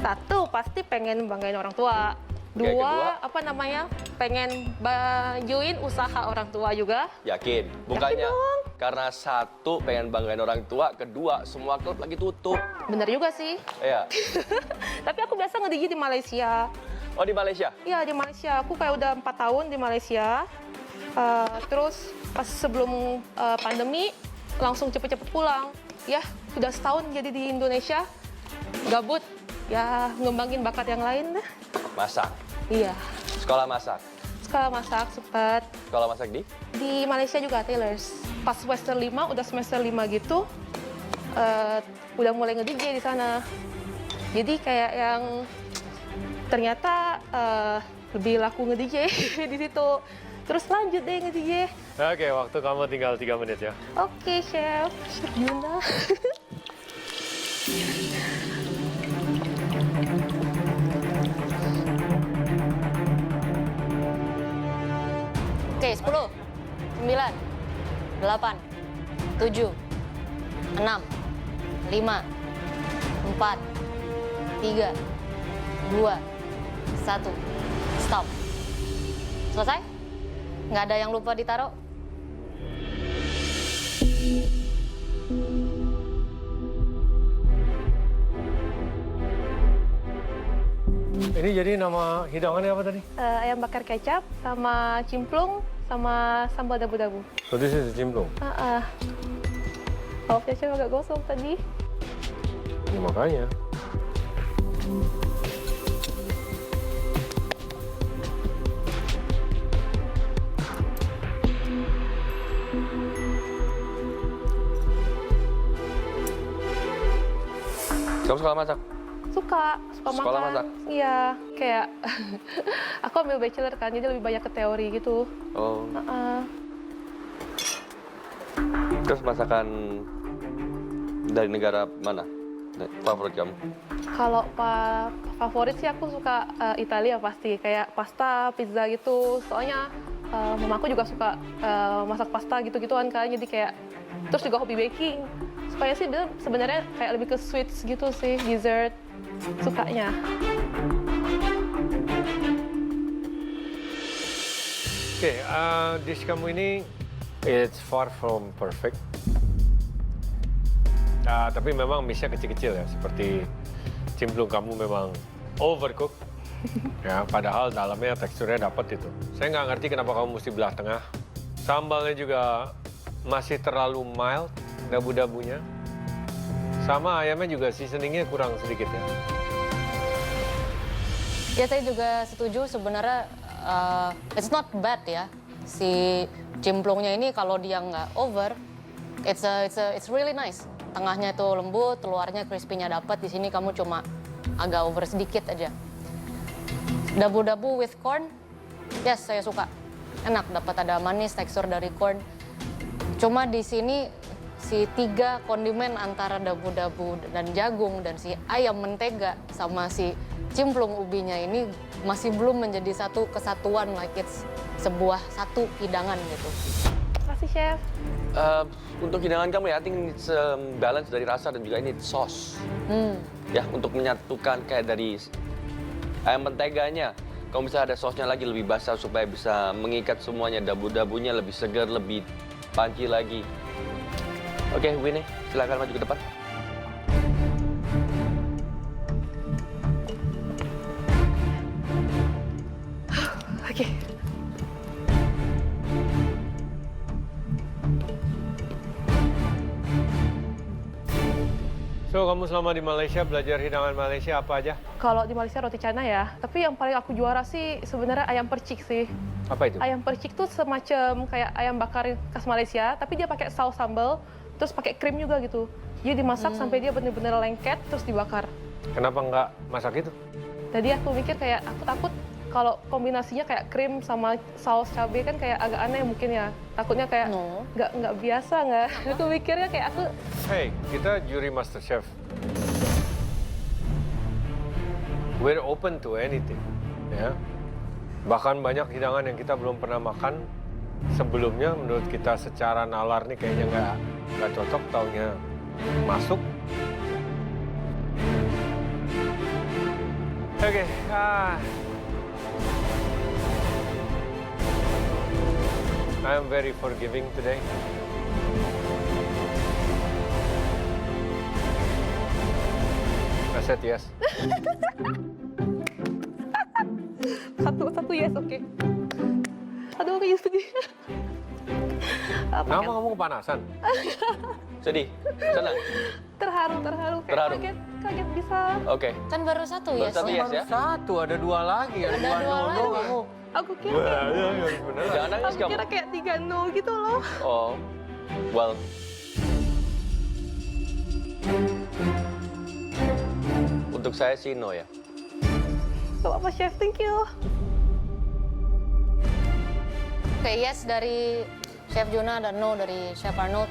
P: Satu, pasti pengen banggain orang tua. Dua, pengen bajuin usaha orang tua juga.
C: Yakin? Bukannya karena satu pengen banggain orang tua, kedua semua klub lagi tutup.
P: Bener juga sih.
C: Iya.
P: Tapi aku biasa nge-DJ di Malaysia.
C: Oh di Malaysia?
P: Iya di Malaysia. Aku kayak udah 4 tahun di Malaysia. Terus pas sebelum pandemi langsung cepet-cepet pulang. Ya sudah setahun jadi di Indonesia. Gabut. Ya ngembangin bakat yang lain deh.
C: Masak?
P: Iya.
C: Sekolah masak?
P: Sekolah masak sempat.
C: Sekolah masak di?
P: Di Malaysia juga Tailors. Pas semester 5, udah semester 5 gitu, udah mulai nge-DJ di sana. Jadi kayak yang ternyata lebih laku nge-DJ di situ. Terus lanjut deh nge-DJ.
E: Oke, waktu kamu tinggal 3 menit ya.
P: Oke, Chef. Chef Yuna.
D: Oke, 10, 9, 8, 7, 6, 5, 4, 3, 2, 1, stop. Selesai? Nggak ada yang lupa ditaruh?
E: Ini jadi nama hidangannya apa tadi?
P: Ayam bakar kecap sama cimplung sama sambal dabu-dabu.
E: So this is cimplung?
P: Lauknya Chef agak gosong tadi.
E: Ya, makanya.
C: Kamu suka masak?
P: Suka
C: Sekolah
P: makan.
C: masak?
P: Iya, kayak aku ambil bachelor kan, jadi lebih banyak ke teori gitu.
C: Oh. Terus masakan dari negara mana favorit kamu?
P: Kalau favorit sih aku suka Italia pasti, kayak pasta, pizza gitu. Soalnya mamaku juga suka masak pasta gitu-gituan kan, jadi kayak terus juga hobi baking. Supaya sih sebenarnya kayak lebih ke sweets gitu sih, dessert sukanya.
E: Oke, dish kamu ini it's far from perfect. Tapi memang mixnya kecil-kecil ya, seperti cimplung kamu memang overcook. Ya, padahal dalamnya teksturnya dapat itu. Saya nggak ngerti kenapa kamu mesti belah tengah. Sambalnya juga masih terlalu mild, dabu-dabunya. Sama ayamnya juga seasoningnya kurang sedikit ya.
D: Ya saya juga setuju sebenarnya it's not bad ya. Si cimplungnya ini kalau dia nggak over, it's really nice. Tengahnya itu lembut, luarnya crispy-nya dapat. Di sini kamu cuma agak over sedikit aja. Dabu-dabu with corn, yes saya suka. Enak, dapat ada manis, tekstur dari corn. Cuma di sini si 3 kondimen antara dabu-dabu dan jagung dan si ayam mentega sama si cimplung ubinya ini masih belum menjadi satu kesatuan, like it's sebuah satu hidangan gitu.
P: sih, Chef?
C: Untuk hidangan kamu ya, I think it's balance dari rasa dan juga ini sauce. Ya, untuk menyatukan kayak dari ayam menteganya. Kalau misalnya ada sausnya lagi lebih basah supaya bisa mengikat semuanya, dabu-dabunya lebih segar, lebih panci lagi. Oke, Winnie, silakan maju ke depan.
P: Oke.
E: So, kamu selama di Malaysia belajar hidangan Malaysia apa aja?
P: Kalau di Malaysia roti canai ya, tapi yang paling aku juara sih sebenarnya ayam percik sih.
E: Apa itu?
P: Ayam percik tuh semacam kayak ayam bakar khas Malaysia, tapi dia pakai saus sambal, terus pakai krim juga gitu. Jadi dimasak sampai dia benar-benar lengket, terus dibakar.
E: Kenapa nggak masak itu?
P: Tadi aku mikir kayak aku takut kalau kombinasinya kayak krim sama saus cabai kan kayak agak aneh mungkin ya. Takutnya kayak nggak biasa nggak. Aku mikirnya kayak aku.
E: Hey, kita juri MasterChef. We're open to anything, ya. Bahkan banyak hidangan yang kita belum pernah makan sebelumnya. Menurut kita secara nalar nih kayaknya nggak cocok, taunya masuk. Oke, I am very forgiving today. I said yes.
P: Satu yes, oke. Aduh, aku sedih.
E: Kenapa kamu kepanasan?
C: Sedih? Senang?
P: Terharu.
C: Terharu?
P: Kaget bisa.
C: Oke.
D: Kan baru satu
C: Baru
D: yes.
C: satu yes ya?
E: Satu, ada dua lagi.
D: Ada dua lagi.
E: Kamu.
P: Aku kira
C: Jangan nangis kamu.
P: kira kayak 3-0 gitu loh.
C: Oh, well. Untuk saya sih no ya.
P: Gak apa-apa, Chef. Thank you.
D: Oke, yes dari Chef Juna dan no dari Chef Arnold.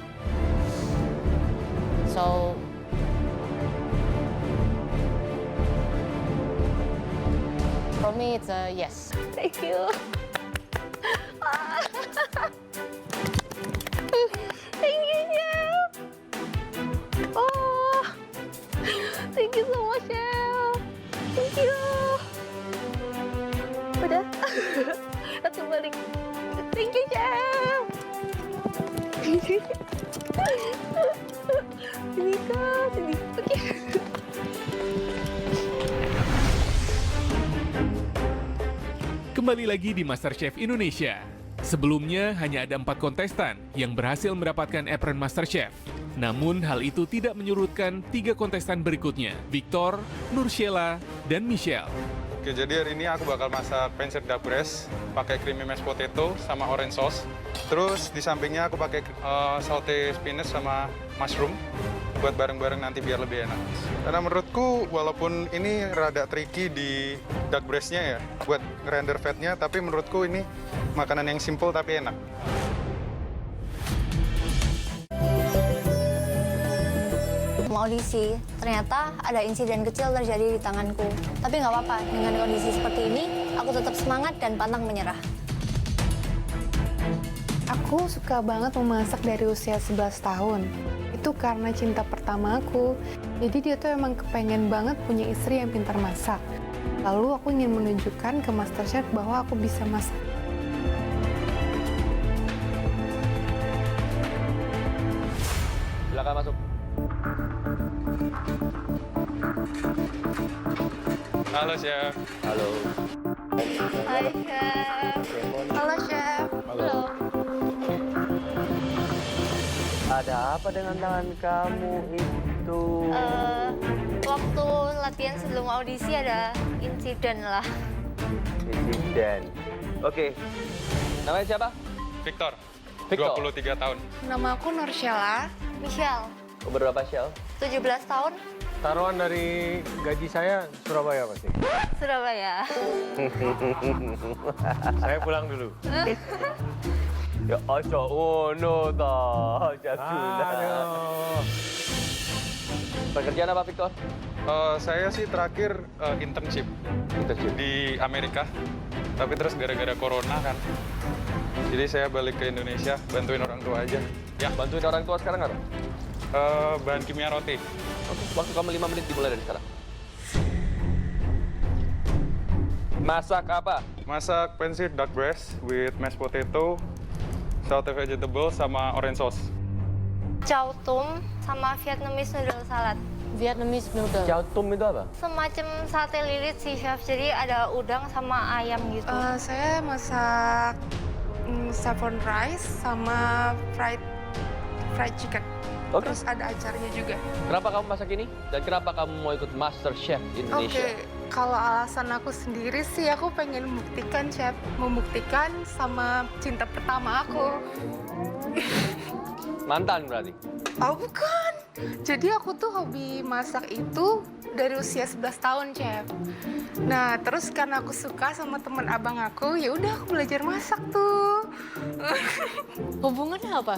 D: So, for me it's a yes.
P: Thank you. Thank you, Chef. Oh, thank you so much, Chef. Thank you. Udah. Satu balik. Thank you, Chef. Sini Kak, sini. Oke.
L: Kembali lagi di MasterChef Indonesia. Sebelumnya hanya ada 4 kontestan yang berhasil mendapatkan apron MasterChef. Namun hal itu tidak menyurutkan 3 kontestan berikutnya, Victor, Nurshela, dan Michelle.
Q: Oke, jadi hari ini aku bakal masak pancit duck breast pakai creamy mashed potato sama orange sauce. Terus di sampingnya aku pakai saute spinach sama mushroom buat bareng-bareng nanti biar lebih enak. Karena menurutku walaupun ini rada tricky di duck breast-nya ya buat ngerender fatnya, tapi menurutku ini makanan yang simple tapi enak.
R: Mau audisi, ternyata ada insiden kecil terjadi di tanganku. Tapi nggak apa-apa, dengan kondisi seperti ini, aku tetap semangat dan pantang menyerah.
S: Aku suka banget memasak dari usia 11 tahun. Itu karena cinta pertama aku. Jadi dia tuh emang kepengen banget punya istri yang pintar masak. Lalu aku ingin menunjukkan ke MasterChef bahwa aku bisa masak.
C: Silakan masuk.
Q: Halo, Chef.
C: Halo.
R: Hai, Chef. Halo, Chef.
C: Halo. Ada apa dengan tangan kamu itu?
R: Waktu latihan sebelum audisi ada insiden lah.
C: Insiden. Oke. Namanya siapa?
Q: Victor.
C: Victor.
Q: 23 tahun.
S: Nama aku Nurshela.
R: Michelle,
C: Umur berapa, Shell?
R: 17 tahun,
E: Taruhan dari gaji saya Surabaya pasti.
R: Surabaya.
E: Saya pulang dulu.
C: Ya, aja ono ta, jaguna. Pekerjaan apa, Victor?
Q: Saya sih terakhir internship di Amerika. Tapi terus gara-gara corona kan, Jadi saya balik ke Indonesia, bantuin orang tua aja.
C: Ya, bantuin orang tua sekarang nggak?
Q: Bahan kimia roti.
C: Oke, waktu kamu 5 menit dimulai dari sekarang. Masak apa?
Q: Masak pancit duck breast with mashed potato, sauté vegetable, sama orange sauce.
R: Chow tum sama Vietnamese noodle salad.
D: Vietnamese noodle.
C: Chow tum itu apa?
R: Semacam sate lilit sih, Chef. Jadi ada udang sama ayam gitu.
S: Saya masak saffron rice sama fried chicken.
C: Oke.
S: Terus ada acarnya juga.
C: Kenapa kamu masak ini? Dan kenapa kamu mau ikut Master Chef Indonesia?
S: Oke, kalau alasan aku sendiri sih aku pengen membuktikan, Chef. Membuktikan sama cinta pertama aku.
C: Mantan berarti?
S: Oh bukan. Jadi aku tuh hobi masak itu dari usia 11 tahun, Chef. Nah, terus karena aku suka sama teman abang aku, ya udah aku belajar masak tuh.
D: Hubungannya apa?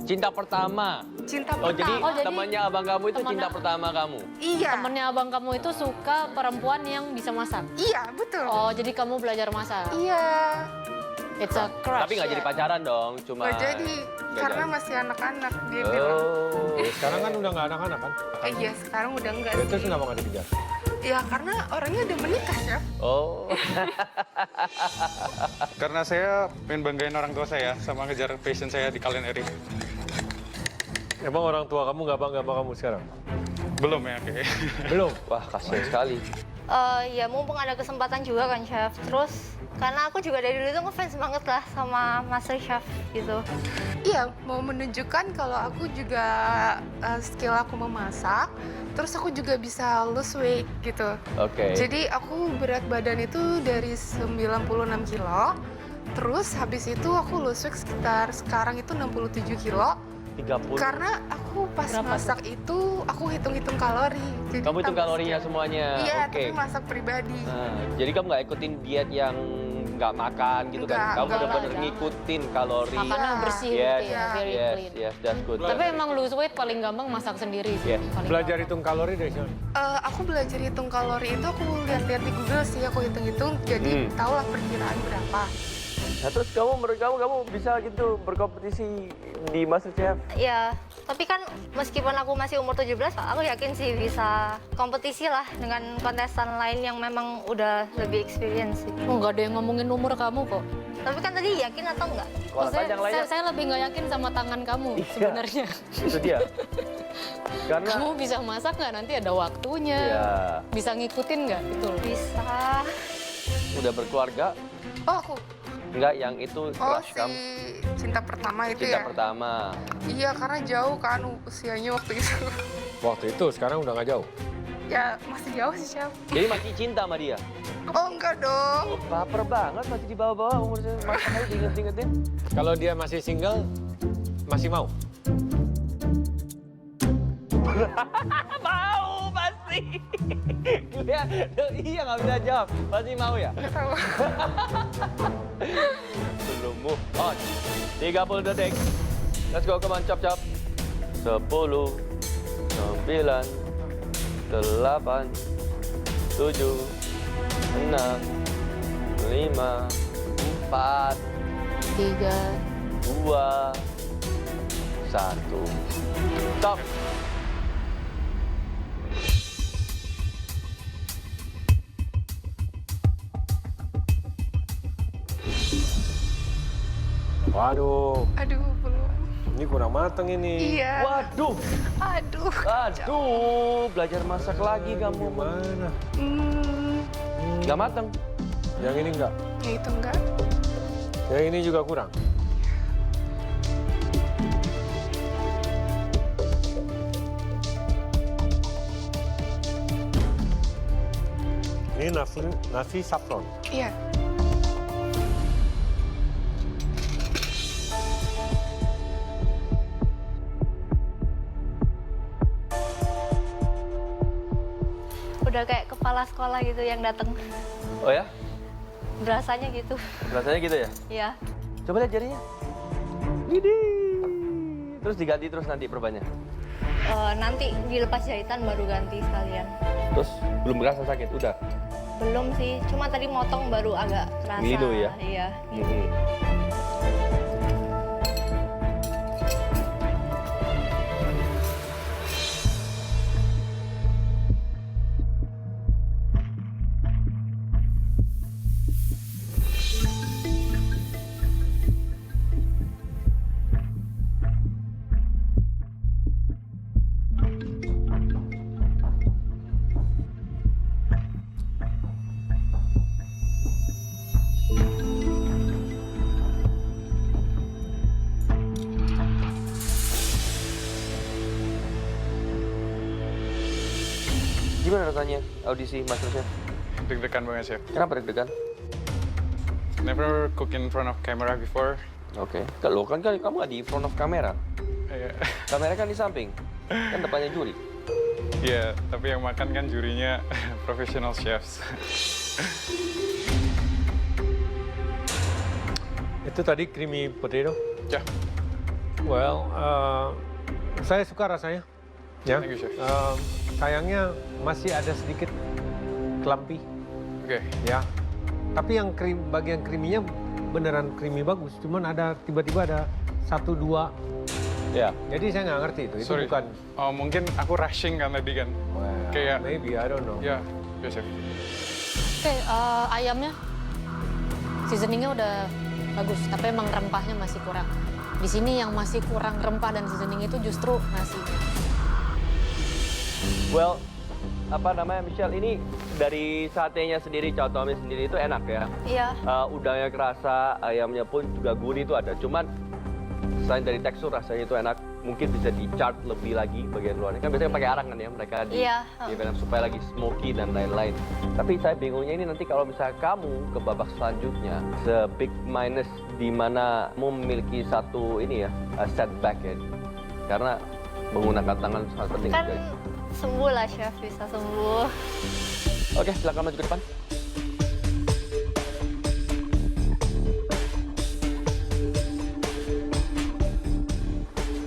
C: Cinta pertama.
S: Cinta
C: Oh, jadi
S: pertama.
C: temannya abang kamu itu cinta pertama kamu?
S: Iya.
D: Temennya abang kamu itu suka perempuan yang bisa masak?
S: Iya, betul.
D: Oh, jadi kamu belajar masak?
S: Iya.
D: It's a crush.
C: Tapi nggak jadi pacaran dong, cuma...
S: Nggak jadi, karena masih anak-anak dia bilang.
C: Oh.
E: Sekarang kan udah nggak anak-anak kan?
S: Iya, sekarang udah enggak sih.
E: Terus kenapa nggak dikejar?
S: Ya, karena orangnya udah menikah, Chef.
C: Oh.
Q: Karena saya pengen banggain orang tua saya sama ngejar passion saya di culinary.
E: Emang orang tua kamu nggak bangga sama kamu sekarang?
Q: Belum ya, kayaknya.
E: Belum?
C: Wah, kasihan sekali.
R: Ya mumpung ada kesempatan juga kan, Chef. Terus karena aku juga dari dulu tuh ngefans banget lah sama Master Chef gitu.
S: Iya, mau menunjukkan kalau aku juga skill aku memasak, terus aku juga bisa lose weight gitu.
C: Oke.
S: Jadi aku berat badan itu dari 96 kilo, terus habis itu aku lose weight sekitar sekarang itu 67 kilo.
C: 30.
S: Karena aku pas masak itu, aku hitung-hitung kalori. Jadi
C: Kamu hitung
S: tambah
C: kalorinya
S: sekian.
C: semuanya?
S: Iya,
C: Oke.
S: tapi masak pribadi.
C: Nah, jadi kamu nggak ikutin diet yang nggak makan gitu kan?
S: Nggak,
C: Kamu
S: nggak
C: benar-benar
S: lah,
C: ngikutin kalori.
D: Makannya bersih
C: Yes,
D: gitu ya, very
C: yes,
D: clean.
C: yes, that's good.
D: Tapi emang lose weight paling gampang masak sendiri sih.
C: Yes.
D: Paling
E: Belajar hitung kalori dari sana?
S: Aku belajar hitung kalori itu aku lihat-lihat di Google sih, aku hitung-hitung, jadi tahu lah perkiraan berapa.
C: Nah, terus menurut kamu bisa gitu berkompetisi di MasterChef?
R: Ya, tapi kan meskipun aku masih umur 17, aku yakin sih bisa kompetisi lah dengan kontestan lain yang memang udah lebih experience sih.
D: Oh, nggak ada yang ngomongin umur kamu kok.
R: Tapi kan tadi yakin atau enggak?
D: Oh, saya lebih nggak yakin sama tangan kamu sebenarnya.
C: Itu dia. Karena
D: Kamu bisa masak nggak? Nanti ada waktunya.
C: Iya.
D: Bisa ngikutin nggak? Itu loh.
R: Bisa.
C: udah berkeluarga?
S: Oh, aku.
C: Enggak, yang itu
S: Oh,
C: crush
S: si
C: kamu.
S: cinta pertama itu
C: Cinta
S: ya?
C: pertama.
S: Iya, karena jauh kan usianya waktu itu.
E: Waktu itu, sekarang udah nggak jauh?
S: Ya, masih jauh sih, Chef.
C: Jadi masih cinta sama dia?
S: Oh, enggak dong.
C: Oh, baper banget, masih di bawah-bawah umurnya. Masa kali diinget-ingetin.
E: Kalau dia masih single, masih mau?
C: Mau pasti. Iya nggak bisa jawab. Pasti mau ya?
S: Tahu.
C: Belum move on. 30 detik. Let's go, come on, chop chop. 10, 9, 8, 7, 6, 5, 4,
D: 3,
C: 2, 1. Stop.
E: Waduh,
S: Aduh, belum.
E: ini kurang mateng ini.
S: Iya.
C: Waduh.
S: Aduh.
C: Aduh, belajar masak lagi kamu.
E: Mana?
C: Nggak mateng.
E: Yang ini enggak.
S: Ya itu enggak.
E: Yang ini juga kurang. Ini nasi saffron.
S: Iya.
R: Udah kayak kepala sekolah gitu yang datang.
C: Oh ya?
R: Berasanya gitu.
C: Rasanya gitu ya?
R: Iya.
C: Coba lihat jarinya. Widih. Terus diganti terus nanti perbannya.
R: Nanti dilepas jahitan baru ganti sekalian.
C: Terus belum merasa sakit, udah?
R: Belum sih, cuma tadi motong baru agak kerasa.
C: Gitu ya?
R: Iya.
C: Mhm. Gimana rasanya audisi MasterChef?
Q: Deg-degan banget, Chef.
C: Kenapa deg-degan?
Q: Never cook in front of camera before.
C: Oke. Kalau kan kamu nggak di front of kamera.
Q: Iya.
C: Kamera kan di samping. Kan depannya juri.
Q: Iya, tapi yang makan kan jurinya professional chefs.
E: Itu tadi creamy potato?
Q: Ya.
E: Well, saya suka rasanya. Ya.
Q: Thank you, Chef.
E: Sayangnya masih ada sedikit clumpy.
Q: Oke.
E: Ya. Tapi yang bagian creamy-nya beneran creamy bagus. Cuman ada tiba-tiba ada 1-2.
C: Ya.
E: Jadi saya nggak ngerti itu. Itu
Q: Sorry.
E: bukan.
Q: Oh, mungkin aku rushing kan tadi kan.
E: Well,
Q: Kayak
E: maybe I don't know.
Q: Ya, ya, Chef.
D: Oke, ayamnya seasoningnya udah bagus, tapi emang rempahnya masih kurang. Di sini yang masih kurang rempah dan seasoning itu justru nasinya.
C: Well, apa namanya Michelle, ini dari satenya sendiri, chow tomnya sendiri itu enak ya.
R: Iya.
C: Udangnya kerasa, ayamnya pun juga gurih itu ada. Cuman selain dari tekstur rasanya itu enak, mungkin bisa di-chart lebih lagi bagian luarnya. Kan biasanya pakai arang kan ya mereka di film supaya lagi smoky dan lain-lain. Tapi saya bingungnya ini nanti kalau misalnya kamu ke babak selanjutnya, the big minus di mana kamu memiliki satu ini ya, setback ya. Karena menggunakan tangan sangat penting.
R: Kan sembuh lah, Chef. Bisa sembuh.
C: Oke, silakan maju ke depan.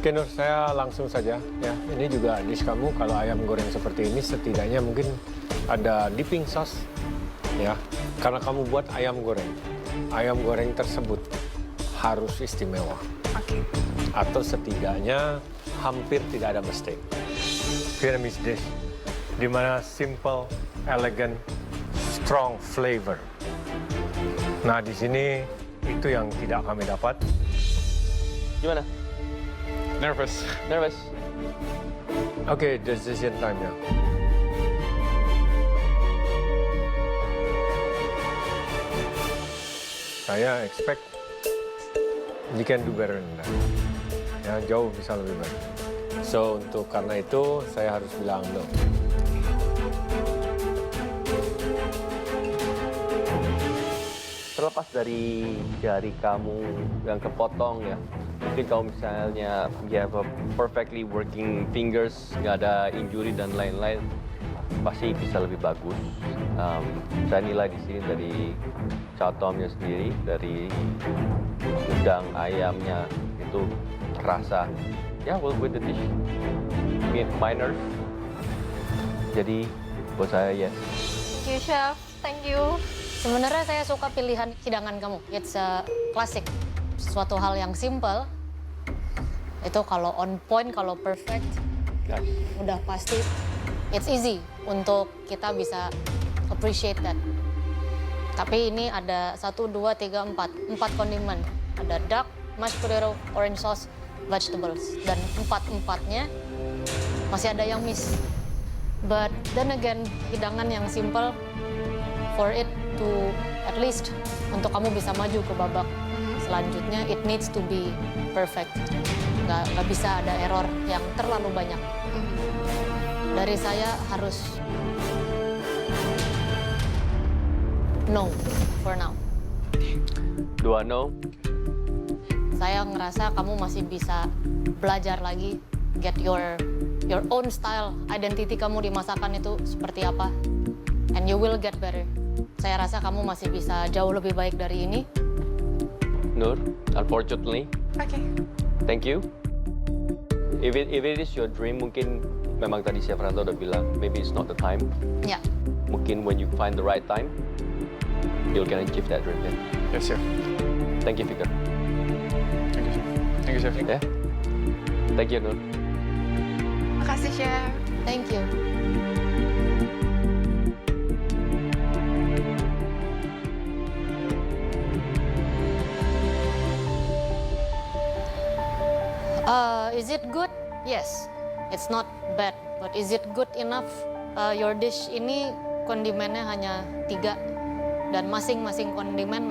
E: Oke Nur, saya langsung saja ya. Ini juga dish kamu kalau ayam goreng seperti ini setidaknya mungkin ada dipping sauce ya. Karena kamu buat ayam goreng. Ayam goreng tersebut harus istimewa.
S: Oke.
E: Atau setidaknya hampir tidak ada mistake. Vietnamese dish di mana simple, elegant, strong flavor. Nah, di sini itu yang tidak kami dapat.
C: Gimana?
Q: Nervous.
C: Nervous.
E: Oke, decision time ya. Saya expect you can do better than that. Ya, jauh bisa lebih baik. So, karena itu saya harus bilang no.
C: Terlepas dari jari kamu yang kepotong ya, mungkin kamu misalnya you have a perfectly working fingers, nggak ada injury dan lain-lain, pasti bisa lebih bagus. Saya nilai di sini dari chow tomnya sendiri, dari udang ayamnya itu rasa. Ya, well with the dish, minor. Jadi buat saya yes.
R: Thank you, Chef. Thank you.
D: Sebenarnya saya suka pilihan hidangan kamu. It's a classic. Suatu hal yang simple. Itu kalau on point, kalau perfect, udah pasti. It's easy untuk kita bisa appreciate that. Tapi ini ada 1, 2, 3, 4. 4 kondimen. Ada duck, mashed potato, orange sauce, vegetables. Dan 4-4-nya masih ada yang miss. But then again, hidangan yang simple, for it to at least untuk kamu bisa maju ke babak selanjutnya, it needs to be perfect. Nggak bisa ada error yang terlalu banyak. Dari saya harus no for now.
C: 2 no.
D: Saya ngerasa kamu masih bisa belajar lagi, get your own style, identity kamu di masakan itu seperti apa, and you will get better. Saya rasa kamu masih bisa jauh lebih baik dari ini.
C: Nur, unfortunately.
S: Oke.
C: Thank you. If it is your dream, mungkin memang tadi Chef Ranto udah bilang, maybe it's not the time.
D: Ya.
C: Mungkin when you find the right time, you'll can achieve that dream. Ya?
Q: Yes, Chef.
C: Thank you, Fikar.
Q: Thank you, Chef. Thank you, Chef.
C: Ya. Thank you, Nur.
S: Makasih, Chef.
D: Thank you. Is it good? Yes. It's not bad. But is it good enough? Your dish ini kondimennya hanya 3. Dan masing-masing kondimen